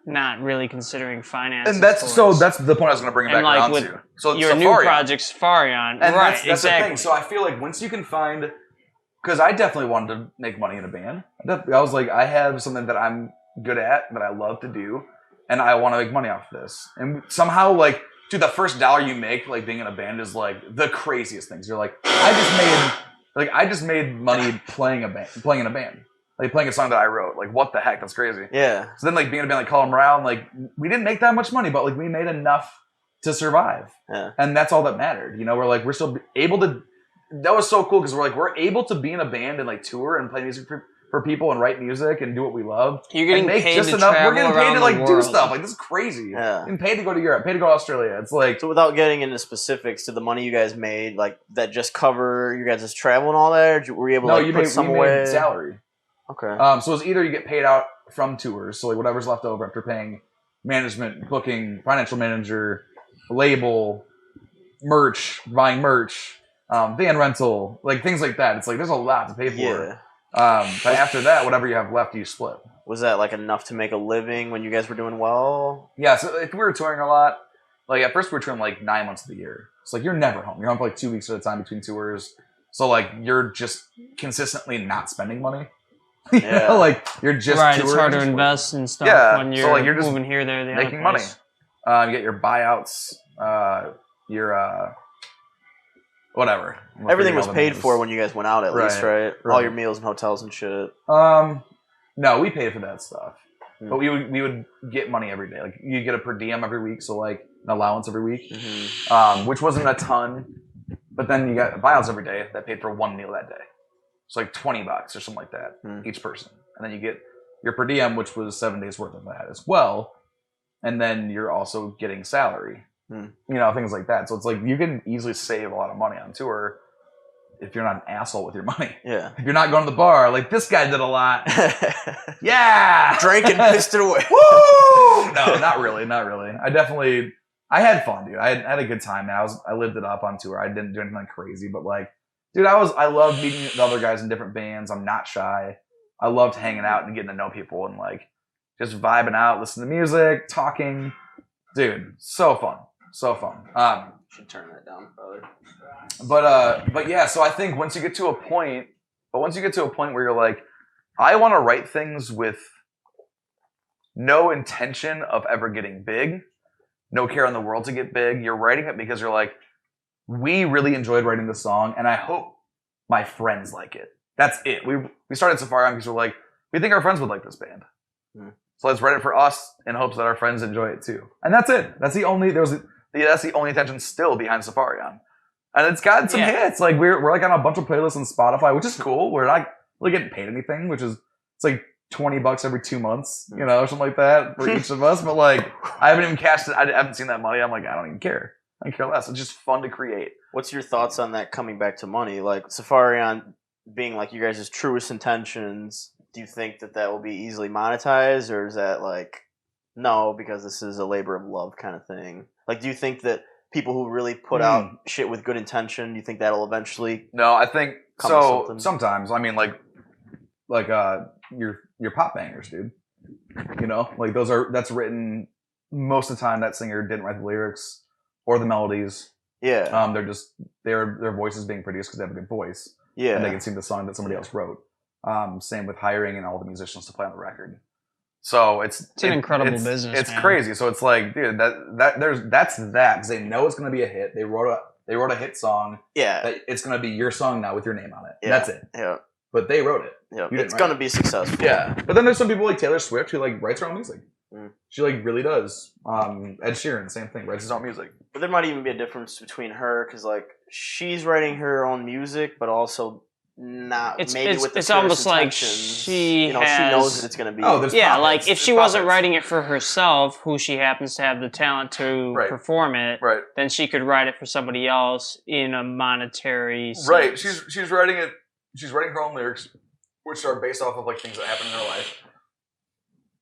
not really considering finances? And that's towards? that's the point I was going to bring it And back like around with to. So your new Saffarion. project, Saffarion, And right? that's exactly. the thing. So I feel like once you can find, because I definitely wanted to make money in a band. I was like, I have something that I'm good at, that I love to do, and I want to make money off this. And somehow, like, dude, the first dollar you make, like, being in a band is, like, the craziest things. You're like, I just made money playing in a band. Like, playing a song that I wrote. Like, what the heck? That's crazy. Yeah. So then, like, being in a band like Colin Morale, like, we didn't make that much money, but, like, we made enough to survive. Yeah. And that's all that mattered. You know, we're still able to. That was so cool because we're able to be in a band and, like, tour and play music for people and write music and do what we love. You're getting and make paid just to enough. travel We're getting paid around to, the like, do world. stuff. Like, this is crazy. Yeah. Getting paid to go to Europe, paid to go to Australia. It's like. So without getting into specifics, did the money you guys made, like, that just cover your guys' travel and all that? Or were you able to, No, like, you put made, some we away? made salary. Okay. So it's either you get paid out from tours, so like whatever's left over after paying management, booking, financial manager, label, merch, buying merch, van rental, like things like that. It's like there's a lot to pay for. Yeah. But after that, whatever you have left, you split. Was that, like, enough to make a living when you guys were doing well? Yeah, so if we were touring a lot, like at first we were touring like 9 months of the year. It's like you're never home. You're home for like 2 weeks at a time between tours. So like you're just consistently not spending money. You Yeah. know, like you're just right, it's touring hard to and invest in stuff Yeah, when so, you're, like, you're just moving here, there, the making other money. place. You get your buyouts, your whatever. I'm Everything forgetting was all the paid names. for when you guys went out, at least, right? All right. your meals and hotels and shit. No, we paid for that stuff, Hmm. but we would get money every day. Like you get a per diem every week, so like an allowance every week, which wasn't a ton. But then you got buyouts every day that paid for one meal that day. It's like $20 or something like that each person, and then you get your per diem, which was 7 days worth of that as well, and then you're also getting salary. You know, things like that. So it's like you can easily save a lot of money on tour if you're not an asshole with your money. Yeah. If you're not going to the bar, like this guy did a lot. Yeah, Drank and pissed it away. Woo! No, not really, not really. I definitely I had fun, dude. I had a good time. Man. I lived it up on tour. I didn't do anything like crazy, but like, dude, I loved meeting the other guys in different bands. I'm not shy. I loved hanging out and getting to know people and like just vibing out, listening to music, talking. Dude, so fun. So fun. Should turn that down, brother. But yeah, so I think once you get to a point where you're like, I want to write things with no intention of ever getting big, no care in the world to get big. You're writing it because you're like, we really enjoyed writing this song, and I hope my friends like it. That's it. We started Saffarion because we're like, we think our friends would like this band. So let's write it for us in hopes that our friends enjoy it too. And that's it. That's the only intention still behind Saffarion. And it's gotten some hits. Like we're like on a bunch of playlists on Spotify, which is cool. We're not really getting paid anything, which is it's like $20 every 2 months, you know, something like that for each of us. But like I haven't even cashed it. I haven't seen that money. I'm like, I don't even care. I care less. It's just fun to create. What's your thoughts on that coming back to money? Like Saffarion being like you guys' truest intentions, do you think that will be easily monetized, or is that like, no, because this is a labor of love kind of thing? Like, do you think that people who really put out shit with good intention, do you think that'll eventually No, I think come so. to something? Sometimes. I mean, like your pop bangers, dude. You know, like that's written most of the time. That singer didn't write the lyrics or the melodies. Yeah. They're just their voice is being produced because they have a good voice. Yeah. And they can sing the song that somebody else wrote. Same with hiring and all the musicians to play on the record. So it's an incredible business. It's man. crazy. So it's like, dude, that's that because they know it's gonna be a hit. They wrote a hit song. Yeah. That it's gonna be your song now with your name on it. Yeah. That's it. Yeah. But they wrote it. Yeah. You didn't It's write gonna it. be successful. Yeah. But then there's some people like Taylor Swift who like writes her own music. Mm. She like really does. Ed Sheeran, same thing, writes his own music. But there might even be a difference between her because like she's writing her own music, but also not It's with the it's almost serious like intentions. she she has. knows that it's gonna be. Oh, there's Yeah, profits. like if There's she wasn't profits. writing it for herself, who she happens to have the talent to Right. perform it, Right. then she could write it for somebody else in a monetary sense. Right. She's writing it. She's writing her own lyrics, which are based off of like things that happen in her life.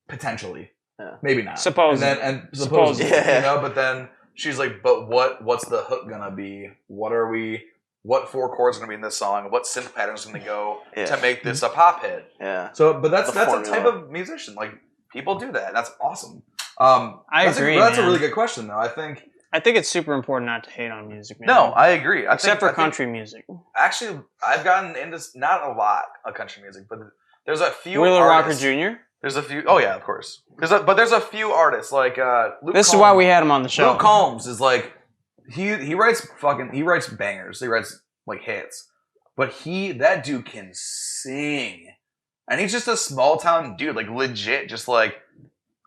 Potentially. Yeah. Maybe not. Supposedly. And supposedly. Yeah. You know, but then she's like, but what's the hook gonna be? What 4 chords are gonna be in this song? What synth pattern's gonna go to make this a pop hit? Yeah. So but that's The a formula. type of musician. Like people do that. That's awesome. I that's agree, That's a man. really good question though. I think it's super important not to hate on music, man. no, I agree. Except for country music. Actually, I've gotten into not a lot of country music, but there's a few. Wheeler Rocker artists, Jr. There's a few. Oh yeah, of course. But there's a few artists like Luke. This is Combs. why we had him on the show. Luke Combs is like he writes bangers. He writes like hits, but that dude can sing, and he's just a small town dude, like legit, just like.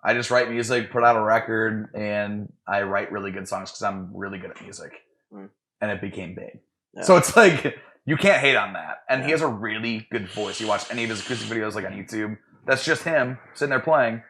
I just write music, put out a record, and I write really good songs because I'm really good at music. And it became big. Yeah. So it's like, you can't hate on that. And he has a really good voice. You watch any of his acoustic videos like on YouTube, that's just him sitting there playing,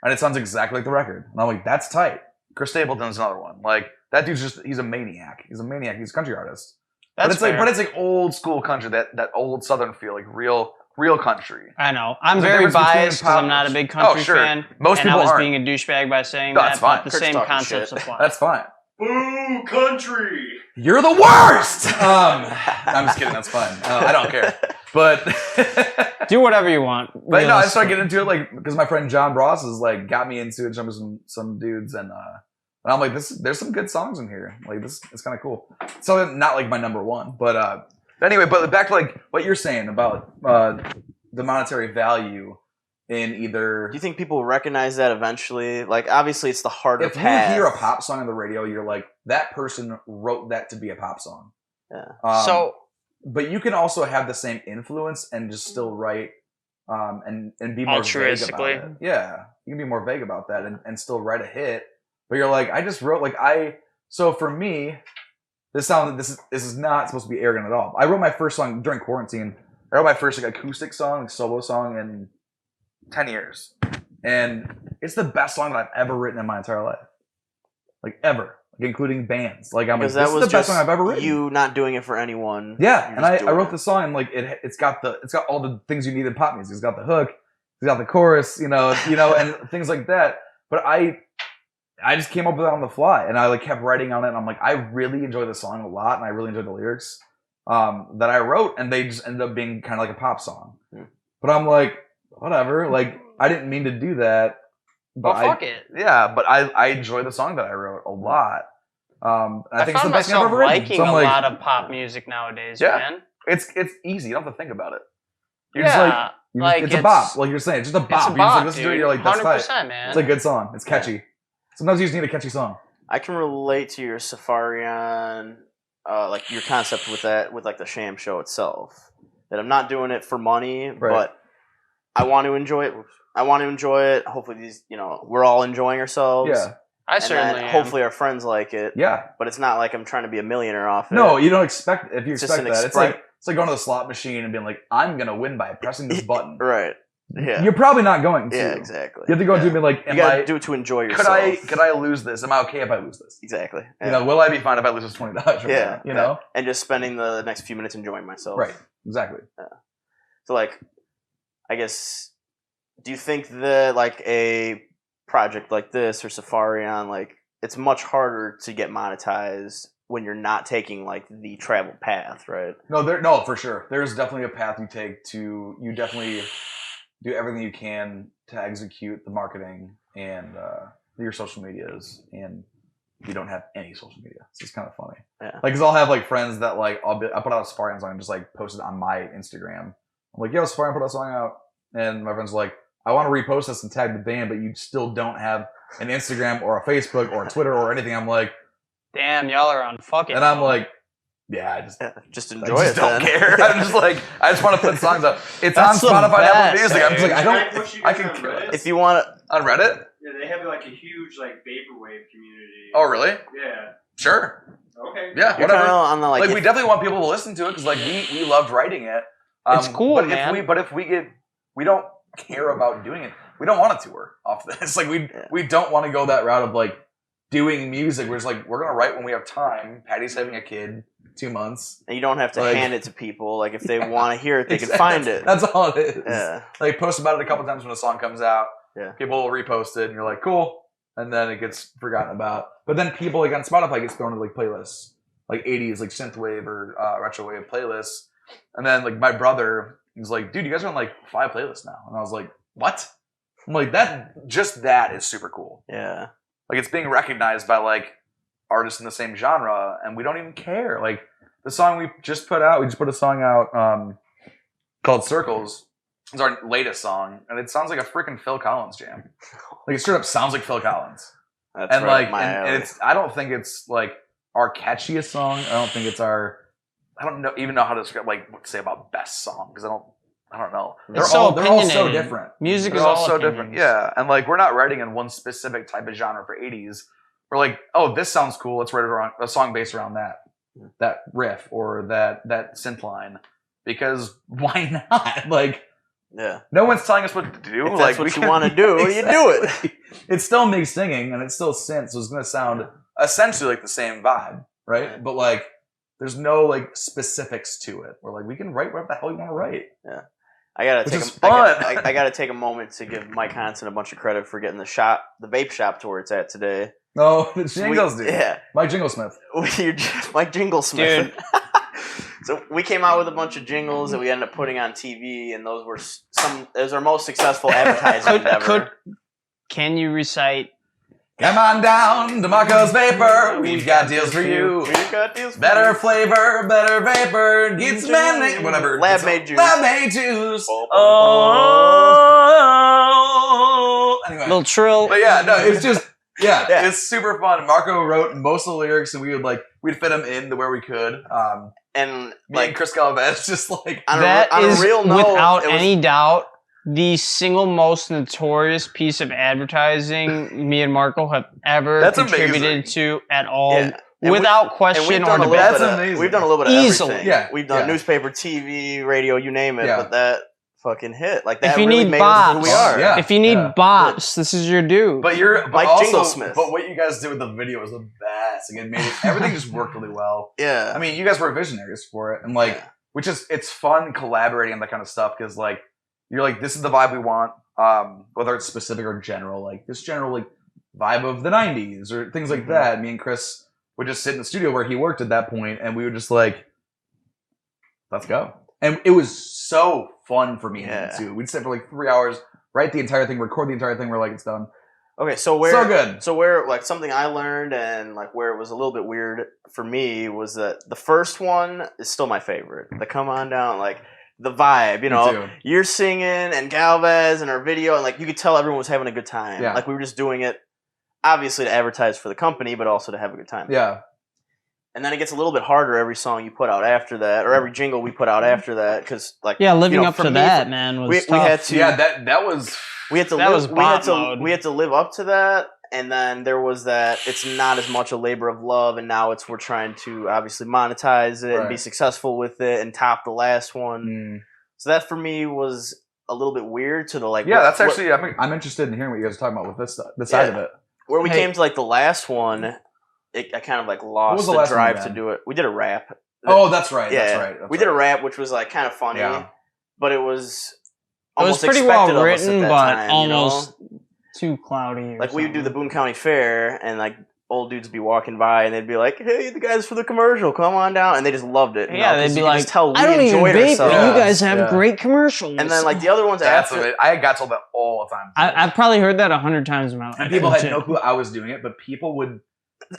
and it sounds exactly like the record. And I'm like, that's tight. Chris Stapleton's another one. Like, that dude's he's a maniac. He's a country artist. But it's like old school country, that old southern feel, like real country. I know. I'm There's a very difference between biased because I'm not a big country sure. fan. Most and people I was aren't. being a douchebag by saying No, that, that's fine. but the Kurt's same talking concepts shit. apply. That's fine. Boo, country! You're the worst! I'm just kidding, that's fine. I don't care. But Do whatever you want. But no, I started getting into it like because my friend John Bross is like got me into it, jumping with some dudes, and I'm like, there's some good songs in here. Like this, it's kind of cool. So not like my number one, but anyway. But back to like what you're saying about the monetary value in either. Do you think people recognize that eventually? Like, obviously, it's the harder If path. you hear a pop song on the radio, you're like, that person wrote that to be a pop song. Yeah. But you can also have the same influence and just still write and be more vague about Altruistically. it. Yeah, you can be more vague about that and still write a hit. But you're like, I just wrote So for me, this is not supposed to be arrogant at all. I wrote my first song during quarantine. I wrote my first like acoustic song, like, solo song in 10 years, and it's the best song that I've ever written in my entire life, like ever. Like including bands. Like I'm like, Because this that is was the best just song I've ever written. you not doing it for anyone. Yeah, You're and just I doing wrote it. the song, and like it's got all the things you need in pop music. It's got the hook, it's got the chorus, and things like that. But I I just came up with it on the fly, and I like kept writing on it. And I'm like, I really enjoy the song a lot, and I really enjoy the lyrics that I wrote, and they just ended up being kind of like a pop song. But I'm like, whatever. Like, I didn't mean to do that. But Well, fuck it. Yeah, but I enjoy the song that I wrote a lot. And I think it's the found best thing I've myself ever written. liking So I'm a like, lot of pop music nowadays, Yeah. man. it's easy. You don't have to think about it. You're Yeah, just it's a bop. Like you're saying, it's just a bop. It's a You just bop, like listen to it, dude. you're like, that's tight. 100%, man. It's a good song. It's catchy. Sometimes you just need a catchy song. I can relate to your Saffarion, like your concept with that, with like the Sham Show itself. That I'm not doing it for money, but I want to enjoy it. I want to enjoy it. Hopefully, we're all enjoying ourselves. Yeah. I And certainly then am. hopefully our friends like it. Yeah. But it's not like I'm trying to be a millionaire off it. No, you don't expect. If you It's just expect an that, it's like going to the slot machine and being like, I'm gonna win by pressing this button. Right. Yeah. You're probably not going to. Yeah, exactly. You have to go and do like, You gotta do it to enjoy yourself. could I lose this? Am I okay if I lose this? Exactly. You know, will I be fine if I lose this $20? Yeah. You know? And just spending the next few minutes enjoying myself. Right. Exactly. So, like, I guess, do you think that, like, a project like this or Saffarion, like, it's much harder to get monetized when you're not taking, like, the travel path, right? No, for sure. There's definitely a path you take to, you definitely do everything you can to execute the marketing and your social medias, and you don't have any social media. So it's kind of funny. Yeah. Like, cause I'll have like friends that like, I put out a Saffarion song and just like post it on my Instagram. I'm like, yo, Saffarion put a song out. And my friend's like, I want to repost this and tag the band, but you still don't have an Instagram or a Facebook or a Twitter or anything. I'm like, Damn, y'all are on fucking. and I'm like, yeah, I just I enjoy just it. don't then. care. I'm just like, I just want to put songs up. It's That's on the Spotify and Apple best, Music. I'm just like, Can I I push you don't, I guys can on kill Reddit? it. If you want to, On Reddit? Yeah, they have like a huge like vaporwave community. Oh, really? Yeah. Sure. Okay. Yeah, you're whatever. kind of on the, Like, we definitely want people to listen to it because like we loved writing it. It's cool, but man. If we don't care about doing it. We don't want to tour off this. Like we don't want to go that route of like doing music. We're just like, we're gonna write when we have time. Patty's having a kid, 2 months. And you don't have to Like- hand it to people. Like, if they want to hear it, they can find it. That's all it is. Yeah. Like, post about it a couple times when a song comes out. Yeah. People will repost it, and you're like, cool. And then it gets forgotten about. But then people, like, on Spotify gets thrown into, like, playlists. Like, 80s, like, synthwave or retrowave playlists. And then, like, my brother was like, dude, you guys are on, like, 5 playlists now. And I was like, what? I'm like, that is super cool. Yeah. Like, it's being recognized by, like, artists in the same genre, and we don't even care. Like, the song we just put out, we just put a song out called Circles. It's our latest song, and it sounds like a freaking Phil Collins jam. Like, it straight up sounds like Phil Collins. That's And, right like, up my and alley. it's, I don't think it's, like, our catchiest song. I don't think it's our, I don't even know how to describe, like, what to say about best song, because I don't know. They're It's so all so opinionated. different. Music They're is all so opinions. different. Yeah. And like, we're not writing in one specific type of genre for 80s. We're like, oh, this sounds cool. Let's write around a song based around that riff or that synth line. Because why not? Like, Yeah. no one's telling us what to do. If that's Like, what we you can- want to do, you do it. Exactly. It's still me singing and it's still synth, so it's gonna sound essentially like the same vibe, right? But like, there's no like specifics to it. We're like, we can write whatever the hell you want to write. I gotta Which take is a, fun. I gotta take a moment to give Mike Honson a bunch of credit for getting the vape shop to where it's at today. No, the jingles, dude. Yeah, Mike Jinglesmith. Mike Jinglesmith. So we came out with a bunch of jingles that we ended up putting on TV, and those were our most successful advertising ever. Can you recite? Come on down to Marco's Vapor. We've got deals for you. We've got deals for Better you. flavor, better vapor. Get some whatever. Lab made juice. Lab made juice. Oh, Anyway. little trill. But yeah, no, it's just Yeah. it's super fun. Marco wrote most of the lyrics, and we'd fit them into where we could. And Me like and Chris Galvez just like on That a is, real note, without it was- any doubt, the single most notorious piece of advertising me and Marco have ever That's contributed amazing. to at all, Yeah. And without and question we've or done a debate. little That's bit of, amazing. We've done a little bit of Easily. everything. Yeah. We've done Yeah. newspaper, TV, radio, you name it. Yeah. But that fucking hit. Like that If you really need made us who bops, we are. Yeah. if you need Yeah. bops, this is your dude. But Mike also, Jinglesmith. But what you guys did with the video was the best. Like, it made everything just worked really well. Yeah. I mean, you guys were visionaries for it, and like, Yeah. which is it's fun collaborating on that kind of stuff because like you're like, this is the vibe we want, whether it's specific or general. Like this general, like vibe of the '90s or things like that. Me and Chris would just sit in the studio where he worked at that point, and we would just like, let's go. And it was so fun for me and him too. We'd sit for like 3 hours, write the entire thing, record the entire thing. We're like, it's done. Okay, so where So good. So where like something I learned and like where it was a little bit weird for me was that the first one is still my favorite. The Come On Down, like the vibe, you know, too. you're singing and Galvez and our video, and like you could tell everyone was having a good time. Yeah. Like we were just doing it obviously to advertise for the company, but also to have a good time. Yeah. And then it gets a little bit harder every song you put out after that, or every jingle we put out after that, because like living up for to me, that, man, was we tough. had to That was. we had to That was live, we had bot to mode. we had to live up to that, and then there was that it's not as much a labor of love, and now we're trying to obviously monetize it and be Right. successful with it and top the last one. So that for me was a little bit weird to the like. Yeah, that's actually. I'm interested in hearing what you guys are talking about with this side of it. where we Hey. came to like the last one. I kind of like What lost was the the last one drive again? to do it. We did a rap. Oh, that's right. Yeah, That's right. That's we did a right. rap, which was like kind of funny, Yeah. but it was It was almost pretty expected well of us at written, that but time, almost you know? too cloudy. Or Like we would do the something. Boone County Fair, and like old dudes would be walking by, and they'd be like, "Hey, the guys for the commercial, come on down," and they just loved it. You Yeah, know, 'cause they'd be you could like, just tell we "I don't even enjoyed vape, ourselves. but you guys have Yeah. great commercials." And then like the other ones That's after, what it, I got told that all the time. I've probably heard that 100 times in my life. And people had Legit. no clue I was doing it, but people would.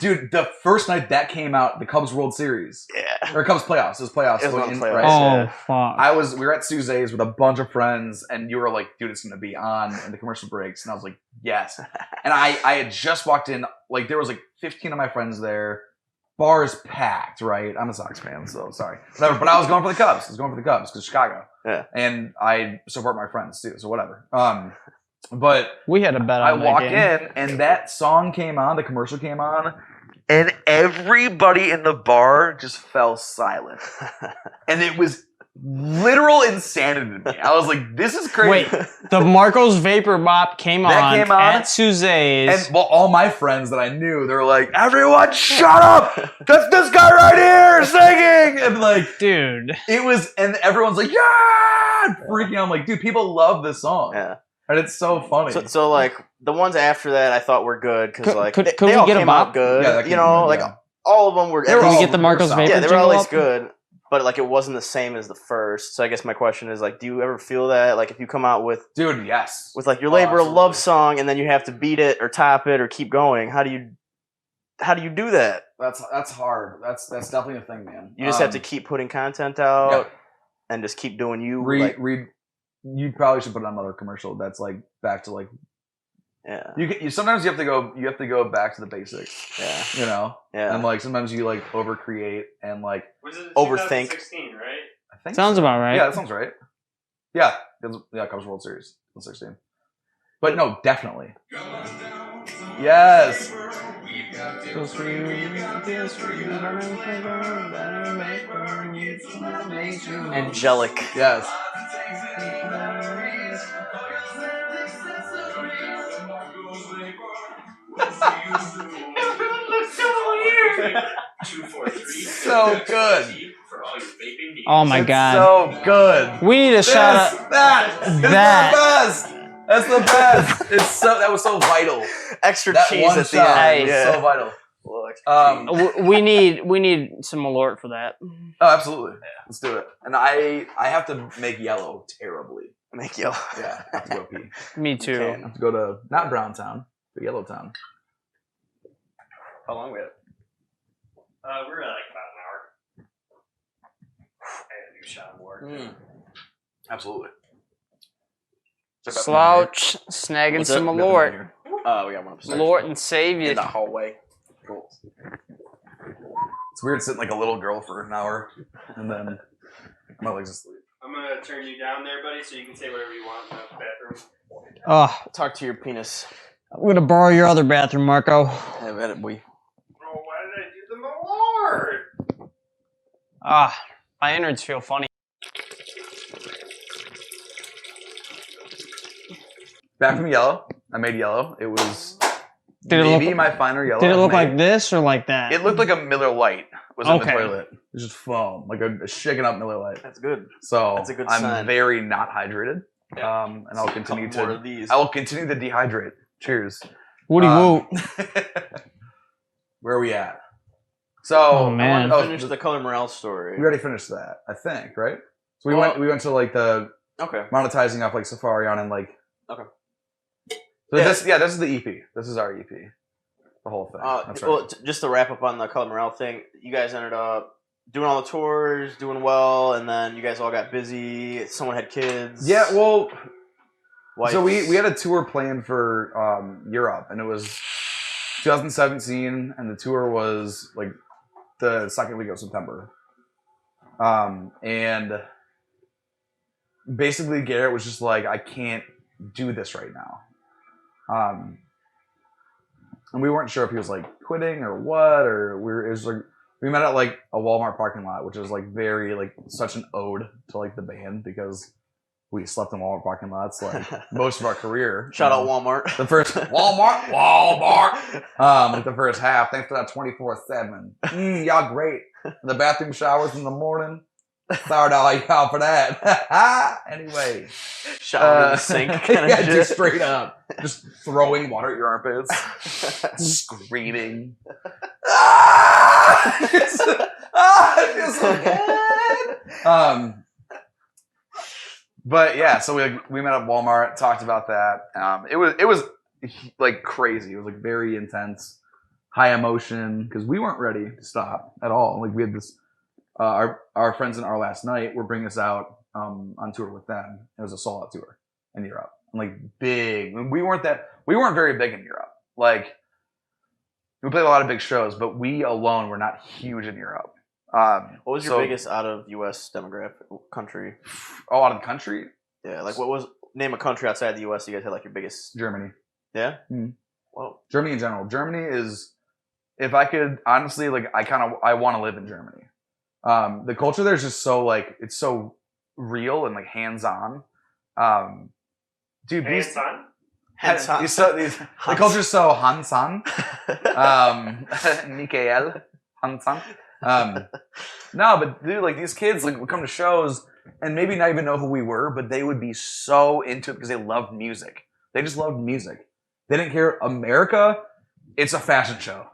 Dude, the first night that came out, the Cubs World Series yeah, or Cubs playoffs. It was playoffs. It was on in- playoffs. right? Oh fuck! We were at Sousa's with a bunch of friends, and you were like, "Dude, it's gonna be on in the commercial breaks," and I was like, "Yes." And I had just walked in, like there was like 15 of my friends there. Bars packed, right? I'm a Sox fan, so sorry, whatever. But I was going for the Cubs. I was going for the Cubs because Chicago. Yeah. And I support my friends too, so whatever. But We had a bet on I that walk game. in, and that song came on, the commercial came on, and everybody in the bar just fell silent. And it was literal insanity to me. I was like, this is crazy. Wait, the Marcos Vapor Bop came That on at Sousa's. And well, all my friends that I knew, they were like, everyone shut up! That's this guy right here singing! And like, Dude, it was, and everyone's like, yeah! Freaking out. I'm like, dude, people love this song. yeah. And it's so funny. So like the ones after that, I thought were good because like could they we all get a came bop? out good. Yeah, that You came know, out, like yeah. all of them were. They were can we all- get the Marcos solid. Vapor Yeah, they were jingle always up? good, but like it wasn't the same as the first. So I guess my question is like, do you ever feel that like if you come out with Dude, yes. like your Oh, labor of love absolutely. song and then you have to beat it or top it or keep going, how do you do that? That's hard. That's definitely a thing, man. You just have to keep putting content out yeah. and just keep doing you. read. You probably should put on another commercial that's like back to like yeah, you sometimes you have to go back to the basics, yeah, you know. yeah. And like sometimes you like overcreate and like Was it Overthink. 2016, right? I think Sounds so. about right. Yeah, that sounds right. Yeah, Cubs World Series 2016. But no, definitely. Yes. Angelic. Yes. So good. Oh my It's god. so good. We need a shout out. That is That. the best. That's the best. That was so vital. Extra That cheese one at the shot end. was Yeah. so vital. Little extra cheese. We need some Malort for that. Oh, absolutely. Let's do it. And I have to make yellow terribly. Make yellow. Yeah, I have to go pee. Me too. can. I have to go to not Browntown, but Yellowtown. How long we have? We're at like about an hour. I gotta do shot of work. Absolutely. Slouch, snagging What's some up? Malort. We got one upstairs. Malort and save In you. the hallway. Cool. It's weird sitting like a little girl for an hour and then my legs asleep. I'm gonna turn you down there, buddy, so you can say whatever you want in the bathroom. Oh, Talk to your penis. I'm gonna borrow your other bathroom, Marco. Have at it, boy. Oh, why did I do the Malort? Ah, my innards feel funny. Back from yellow. I made yellow. It was Did it maybe look- my finer yellow. Did it I've look made. like this or like that? It looked like a Miller Lite was in the Okay. toilet. It was just foam, like a shaken up Miller Lite. That's good. So That's a good I'm sign. very not hydrated. Yeah. And I'll continue Couple more to of these. I will continue to dehydrate. Cheers. Woody woo. Where are we at? So Oh, man. Finish the Color Morale story. we already finished that, I think, right? So Well- we went to like the Okay. monetizing off like Saffarion and like. Okay. So this is the EP. This is our EP. The whole thing. That's right. Well, just to wrap up on the Color Morale thing, you guys ended up doing all the tours, doing well, and then you guys all got busy. Someone had kids. Yeah, well, wives. so we had a tour planned for Europe, and it was 2017, and the tour was like the second week of September. And basically Garrett was just like, I can't do this right now. And we weren't sure if he was like quitting or what, or it was like, we met at like a Walmart parking lot, which is like very like such an ode to like the band because we slept in Walmart parking lots like most of our career. Shout out Walmart. The first Walmart, like the first half. Thanks for that 24/7. Y'all great. The bathroom showers in the morning. Sorry to all y'all for that. Anyway, Shower in the sink. Kind of yeah, shit. just straight up, just throwing water at your armpits, screaming. It feels so good. But yeah, so we met at Walmart, talked about that. It was like crazy. It was like very intense, high emotion because we weren't ready to stop at all. Like we had this, our friends in Our Last Night were bringing us out on tour with them. It was a sold out tour in Europe, and like big. We weren't very big in Europe. Like we played a lot of big shows, but we alone were not huge in Europe. What was your biggest out of U.S. demographic country? Oh, out of the country? Yeah, like what was name a country outside the U.S. you guys had like your biggest? Germany. Yeah. Mhm. Well, Germany in general. Germany is, if I could honestly, like I want to live in Germany. The culture there is just so like it's so real and like hands on. Dude, Hands on. the culture's so Honson. Mikael Honson. No, but dude, like these kids like would come to shows and maybe not even know who we were, but they would be so into it because they loved music. They just loved music. They didn't care. America, it's a fashion show.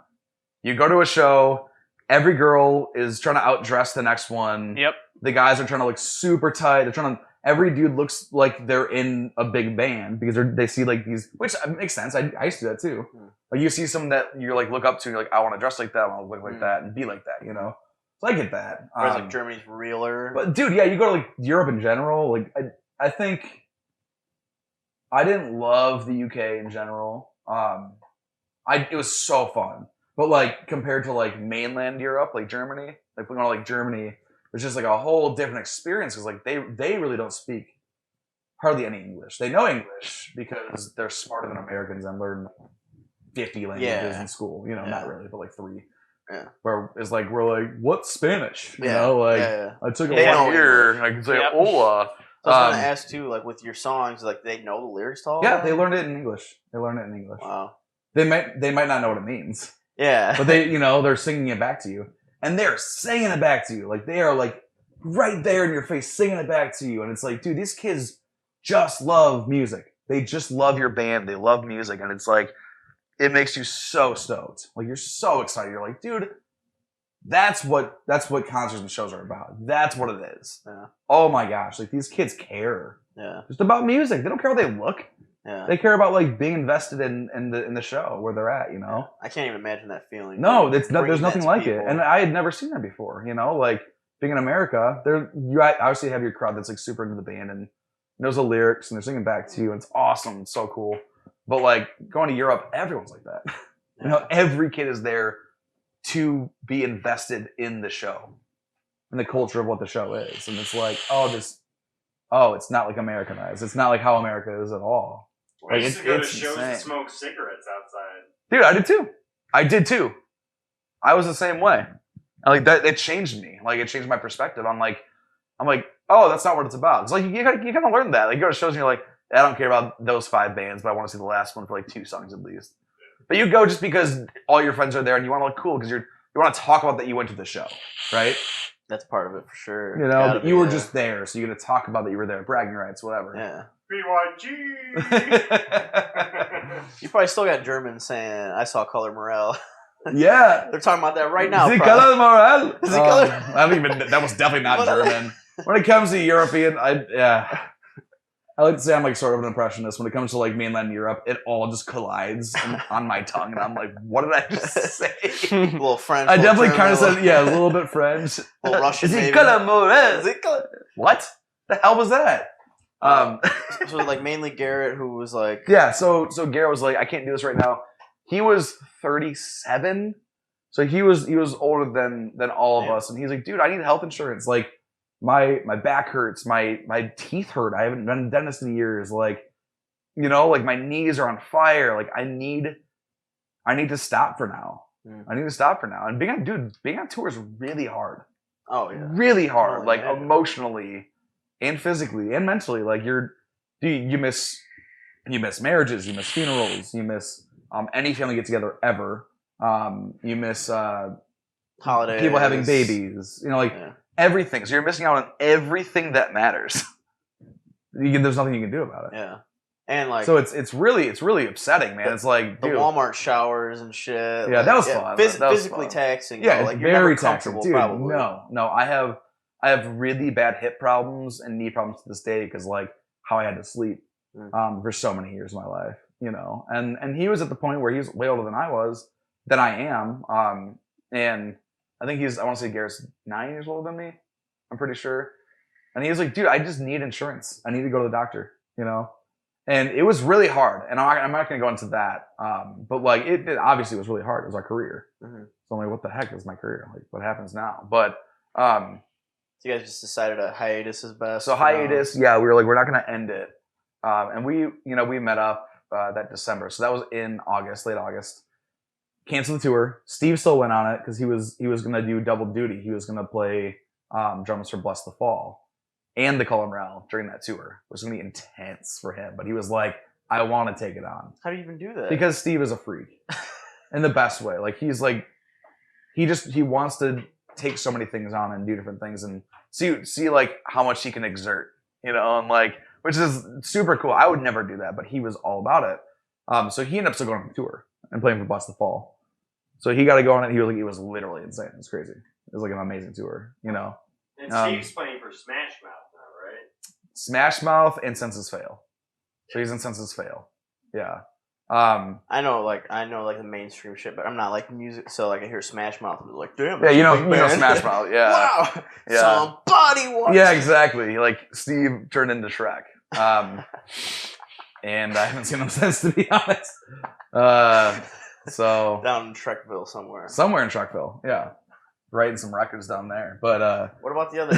You go to a show, every girl is trying to outdress the next one. Yep. The guys are trying to look super tight. They're trying to. Every dude looks like they're in a big band because they see like these, which makes sense. I used to do that too. Like you see someone that you like look up to, and you're like, I want to dress like that, I want to look like that, and be like that, you know. So I get that. whereas like Germany's realer. But dude, yeah, you go to like Europe in general. Like I think I didn't love the UK in general. It was so fun, but like compared to like mainland Europe, like Germany, like we go to like Germany, it's just like a whole different experience because like they really don't speak hardly any English. They know English because they're smarter than Americans and learn 50 languages in school. You know, not really, but like 3. Yeah. Where it's like we're like, what's Spanish? You Yeah. know, like Yeah. I took They a know 1 year. I can say Yep. hola. So I was gonna ask too, like with your songs, like they know the lyrics to all Yeah, that? they learned it in English. Wow. They might not know what it means, Yeah. but they're singing it back to you, and they're singing it back to you. Like they are like right there in your face, singing it back to you, and it's like, dude, these kids just love music. They just love your band. They love music, and it's like it makes you so stoked. Like you're so excited. You're like, dude, that's what concerts and shows are about. That's what it is. Yeah. Oh my gosh, like these kids care Yeah. just about music. They don't care how they look. Yeah. They care about like being invested in the show where they're at, you know. I can't even imagine that feeling. No, Like, there's bringing nothing that to like it, people. and I had never seen that before. You know, like being in America, you obviously have your crowd that's like super into the band and knows the lyrics and they're singing back to you, and it's awesome, it's so cool. But like going to Europe, everyone's like that. You know, every kid is there to be invested in the show, in the culture of what the show is, and it's like, it's not like Americanized. It's not like how America is at all. I Like, used to go to it's shows insane. and smoke cigarettes outside. Dude, I did too. I was the same way. And like that, it changed me. Like it changed my perspective. I'm like, oh, that's not what it's about. It's like you kind of learn that. Like you go to shows and you're like, I don't care about those 5 bands, but I want to see the last one for like 2 songs at least. But you go just because all your friends are there and you want to look cool because you want to talk about that you went to the show, right? That's part of it for sure. You know, Gotta but you be, were yeah. just there, so you're gonna talk about that you were there, bragging rights, whatever. Yeah. You probably still got Germans saying, "I saw color Morel." Yeah. They're talking about that right now. The probably. color moral. The color- I don't even. That was definitely not German. When it comes to European, I like to say I'm like sort of an impressionist. When it comes to like mainland Europe, it all just collides on my tongue, and I'm like, what did I just say? A little French. I little definitely German, kind of little- said, yeah, a little bit French. little Russian, Is it maybe. color moral? Is it color? What the hell was that? So like mainly Garrett, who was like, Yeah, so Garrett was like, I can't do this right now. He was 37, so he was older than all of us, and he's like, dude, I need health insurance. Like, my back hurts, my teeth hurt. I haven't been to the dentist in years. Like, you know, like my knees are on fire. Like, I need to stop for now. I need to stop for now. And being on tour is really hard. oh yeah, Really hard, Oh, like yeah. emotionally and physically and mentally. Like you miss marriages, you miss funerals, you miss any family get together ever. You miss holidays, people having babies. You know, like Yeah. everything. So you're missing out on everything that matters. There's nothing you can do about it. Yeah, and like So it's really upsetting, man. It's like, the dude, Walmart showers and shit. Yeah, like, that was fun. That was physically fun. taxing. yeah, though. it's like you're very never taxing, comfortable, dude. probably. No, I have really bad hip problems and knee problems to this day because like how I had to sleep for so many years of my life, you know. And he was at the point where he was way older than I am, and I think I want to say Garrett's 9 years older than me. I'm pretty sure. And he was like, dude, I just need insurance. I need to go to the doctor, you know. And it was really hard, and I'm not going to go into that. But like, it obviously was really hard. It was our career. Mhm. So I'm like, what the heck is my career? Like, what happens now? But So you guys just decided a hiatus is best. so hiatus, yeah, we were like, we're not going to end it. And we met up that December. So that was in August, late August. Canceled the tour. Steve still went on it because he was going to do double duty. He was going to play drums for Bless the Fall and the Colin Rowell during that tour. It was going to be intense for him. But he was like, I want to take it on. How do you even do that? Because Steve is a freak in the best way. Like he's like, he wants to take so many things on and do different things and see like how much he can exert, you know, and like, which is super cool. I would never do that, but he was all about it. So he ended up still going on the tour and playing for Bless the Fall. So he got to go on it. He was like, it was literally insane. It was crazy. It was like an amazing tour, you know. And Steve's playing for Smash Mouth now, right? Smash Mouth and Senses Fail. So he's in Senses Fail. Yeah. I know the mainstream shit, but I'm not like music. So like I hear Smash Mouth and I'm like, damn. Yeah, you know, that's a big band. Smash Mouth. Yeah. Wow. Yeah. Somebody wants. Yeah, exactly. Like Steve turned into Shrek. And I haven't seen him since, to be honest. So Down in Trekville somewhere. somewhere in Shrekville, yeah, writing some records down there. But What about the other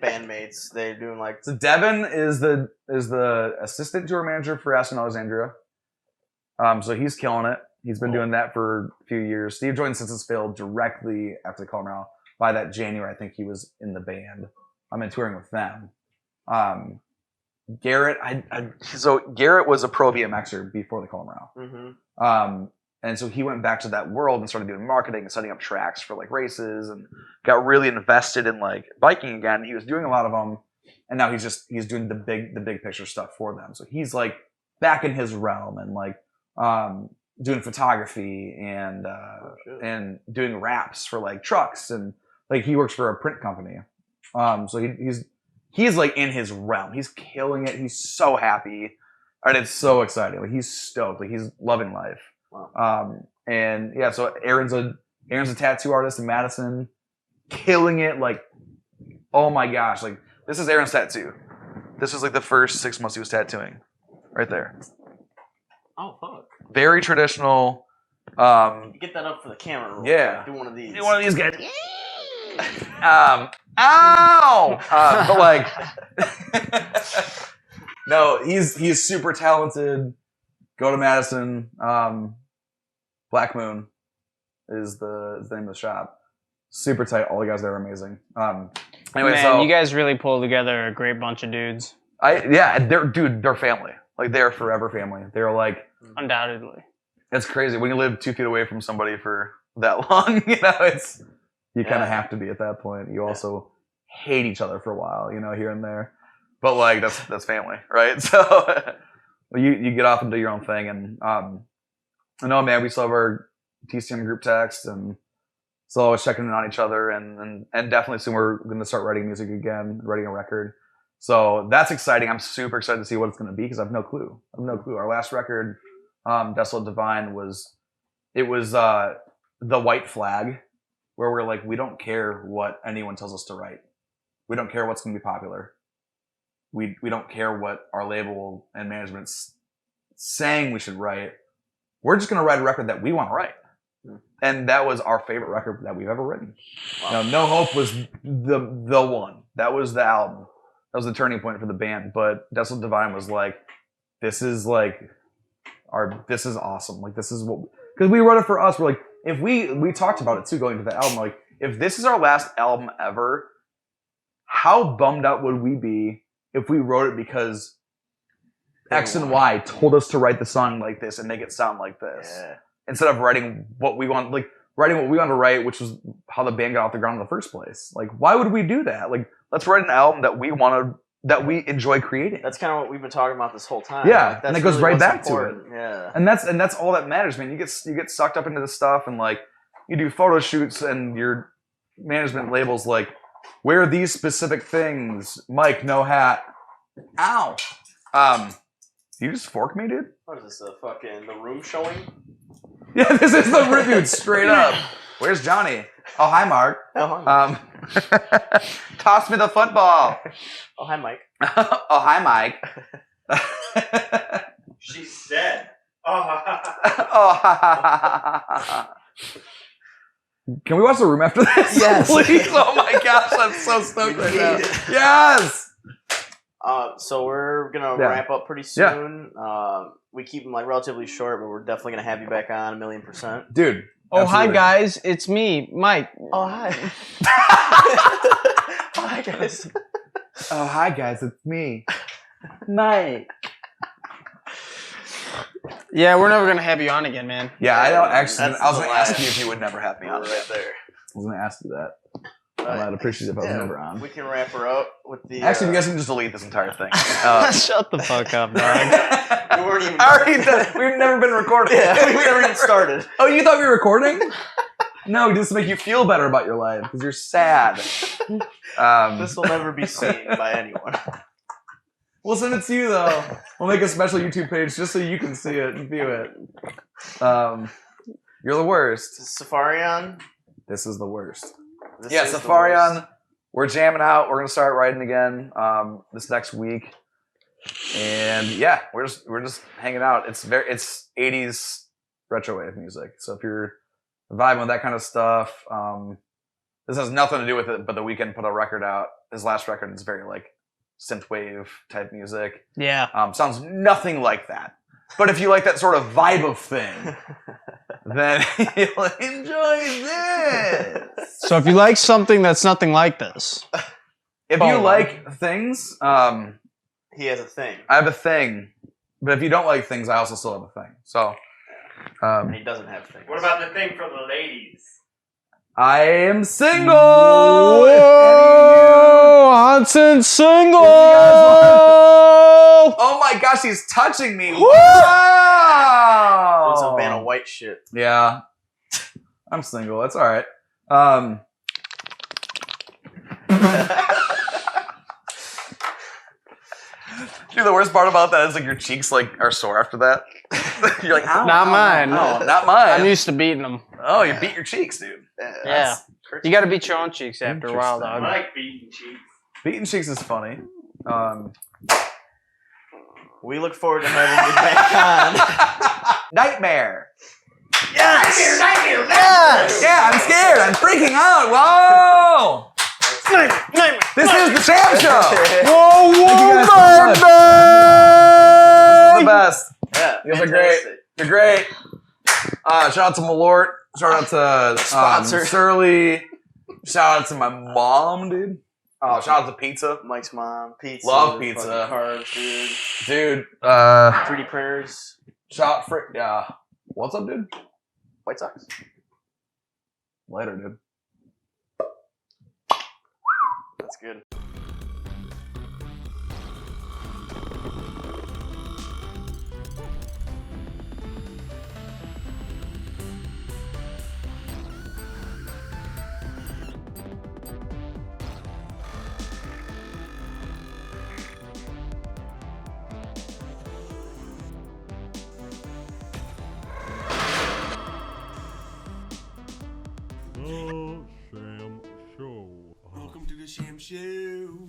bandmates? They doing like so Devin is the assistant tour manager for Aston Alexandria. So he's killing it. He's been doing that for a few years. Steve joined Senses Fail directly after the Colin Rowell. By that January, I think he was in the band. I'm in touring with them. Garrett, so Garrett was a pro BMXer before the Colin Rowell. Mm-hmm. And so he went back to that world and started doing marketing and setting up tracks for like races and got really invested in like biking again. He was doing a lot of them, and now he's doing the big picture stuff for them. So he's like back in his realm and like doing photography and doing wraps for like trucks, and like he works for a print company. So he's like in his realm. He's killing it. He's so happy, and it's so exciting. Like he's stoked. Like he's loving life. Wow. And yeah, so Aaron's a tattoo artist in Madison, killing it. Like, oh my gosh, like this is Aaron's tattoo. This was like the first 6 months he was tattooing, right there. Oh fuck! Very traditional. Get that up for the camera. Yeah. Do one of these. Do one of these guys. Ow! But like, no, he's super talented. Go to Madison. Black Moon is the name of the shop. Super tight. All the guys there are amazing. Anyway, Man, so you guys really pulled together a great bunch of dudes. they're family. Like they're forever family. They're like, Undoubtedly. it's crazy when you live 2 feet away from somebody for that long. You know, you kind of have to be at that point. You also hate each other for a while, you know, here and there. but like that's family, right? So you get off and do your own thing, and I know, man, we still have our TCM group text, and still always checking in on each other, and definitely soon we're going to start writing music again, writing a record. So that's exciting. I'm super excited to see what it's going to be because I have no clue. Our last record, Desolate Divine, was the white flag, where we're like, we don't care what anyone tells us to write. We don't care what's going to be popular. We don't care what our label and management's saying we should write. We're just going to write a record that we want to write. And that was our favorite record that we've ever written. Wow. No Hope was the one. That was the album. That was the turning point for the band. But Desolate Divine was like, this is awesome. Like, this is what, because we wrote it for us. We're like, if we talked about it too going to the album, like, if this is our last album ever, how bummed out would we be if we wrote it because X and Y told us to write the song like this and make it sound like this, instead of writing what we want to write, which was how the band got off the ground in the first place. Like, why would we do that? Like, let's write an album that we enjoy creating. That's kind of what we've been talking about this whole time. Yeah, like, and it goes really right what's back to it. important. Yeah, And that's all that matters, man. You get sucked up into this stuff, and like, you do photo shoots, and your management labels like, wear these specific things. Mike, no hat. Ow. You just fork me, dude? what is this? The room showing? Yeah, this is the room, dude. Straight up. Where's Johnny? Oh, hi, Mark. Oh, hi. Toss me the football. Oh, hi, Mike. Oh, hi, Mike. She's dead. Oh. Oh, can we watch The Room after this? Yes. Please. Oh my gosh, I'm so stoked right now. need it. Yes. So we're gonna wrap up pretty soon. We keep them like relatively short, but we're definitely gonna have you back on 1,000,000%. Dude. Oh, absolutely. hi guys, it's me, Mike. Oh, hi. Hi, guys. Oh, hi guys, it's me. Mike. Yeah, we're never gonna have you on again, man. Yeah, I don't actually. That's I was the going to ask line. you if you would never have me on. Right there. I was going to ask you that. Right. I'd appreciate it if I was Yeah, never on. We can wrap her up with the. Actually, you guys can just delete this entire thing. Shut the fuck up, dog. We weren't even. Already done. We've never been recording. Yeah, we never even started. Oh, you thought we were recording? No, just to make you feel better about your life because you're sad. This will never be seen by anyone. We'll send it to you though. We'll make a special YouTube page just so you can see it and view it. You're the worst. Saffarion. This is the worst. This Yeah, is the Saffarion. worst. We're jamming out. We're gonna start writing again this next week, and yeah, we're just hanging out. It's 80s retrowave music. So if you're vibing with that kind of stuff, this has nothing to do with it. But The Weeknd put a record out. His last record is very like synthwave type music. Yeah. Sounds nothing like that. But if you like that sort of vibe of thing, then you'll enjoy this. So if you like something that's nothing like this, If you like things, He has a thing, I have a thing. But if you don't like things, I also still have a thing. So and he doesn't have things. What about the thing for the ladies? I am single. whoa, Honson single. Oh my gosh, he's touching me. Doing Wow. some Vanna White shit. Yeah. I'm single. That's all right. Dude, the worst part about that is like your cheeks like are sore after that. You're like, ow, Not ow, mine. ow. No, not mine. I'm used to beating them. Oh, you beat your cheeks, dude. Yeah. You got to beat your own cheeks after a while, Interesting. I dog. like beating cheeks. Beating cheeks is funny. We look forward to having you back on. Nightmare. Yes! Nightmare! Yes! Yeah, I'm scared. I'm freaking out. Whoa. This is the Sham Show. Whoa, Thank you guys so much. You're the best. Yeah, You guys are great. fantastic. You're great. Shout out to Malort. Shout out to Sponsor. Surly. Shout out to my mom, dude. Shout out to Pizza. Mike's mom, pizza. Love pizza. fucking Carbs, dude. Dude. 3D printers. Shout for yeah. What's up, dude? White Sox. Later, dude. That's good. Sham Show.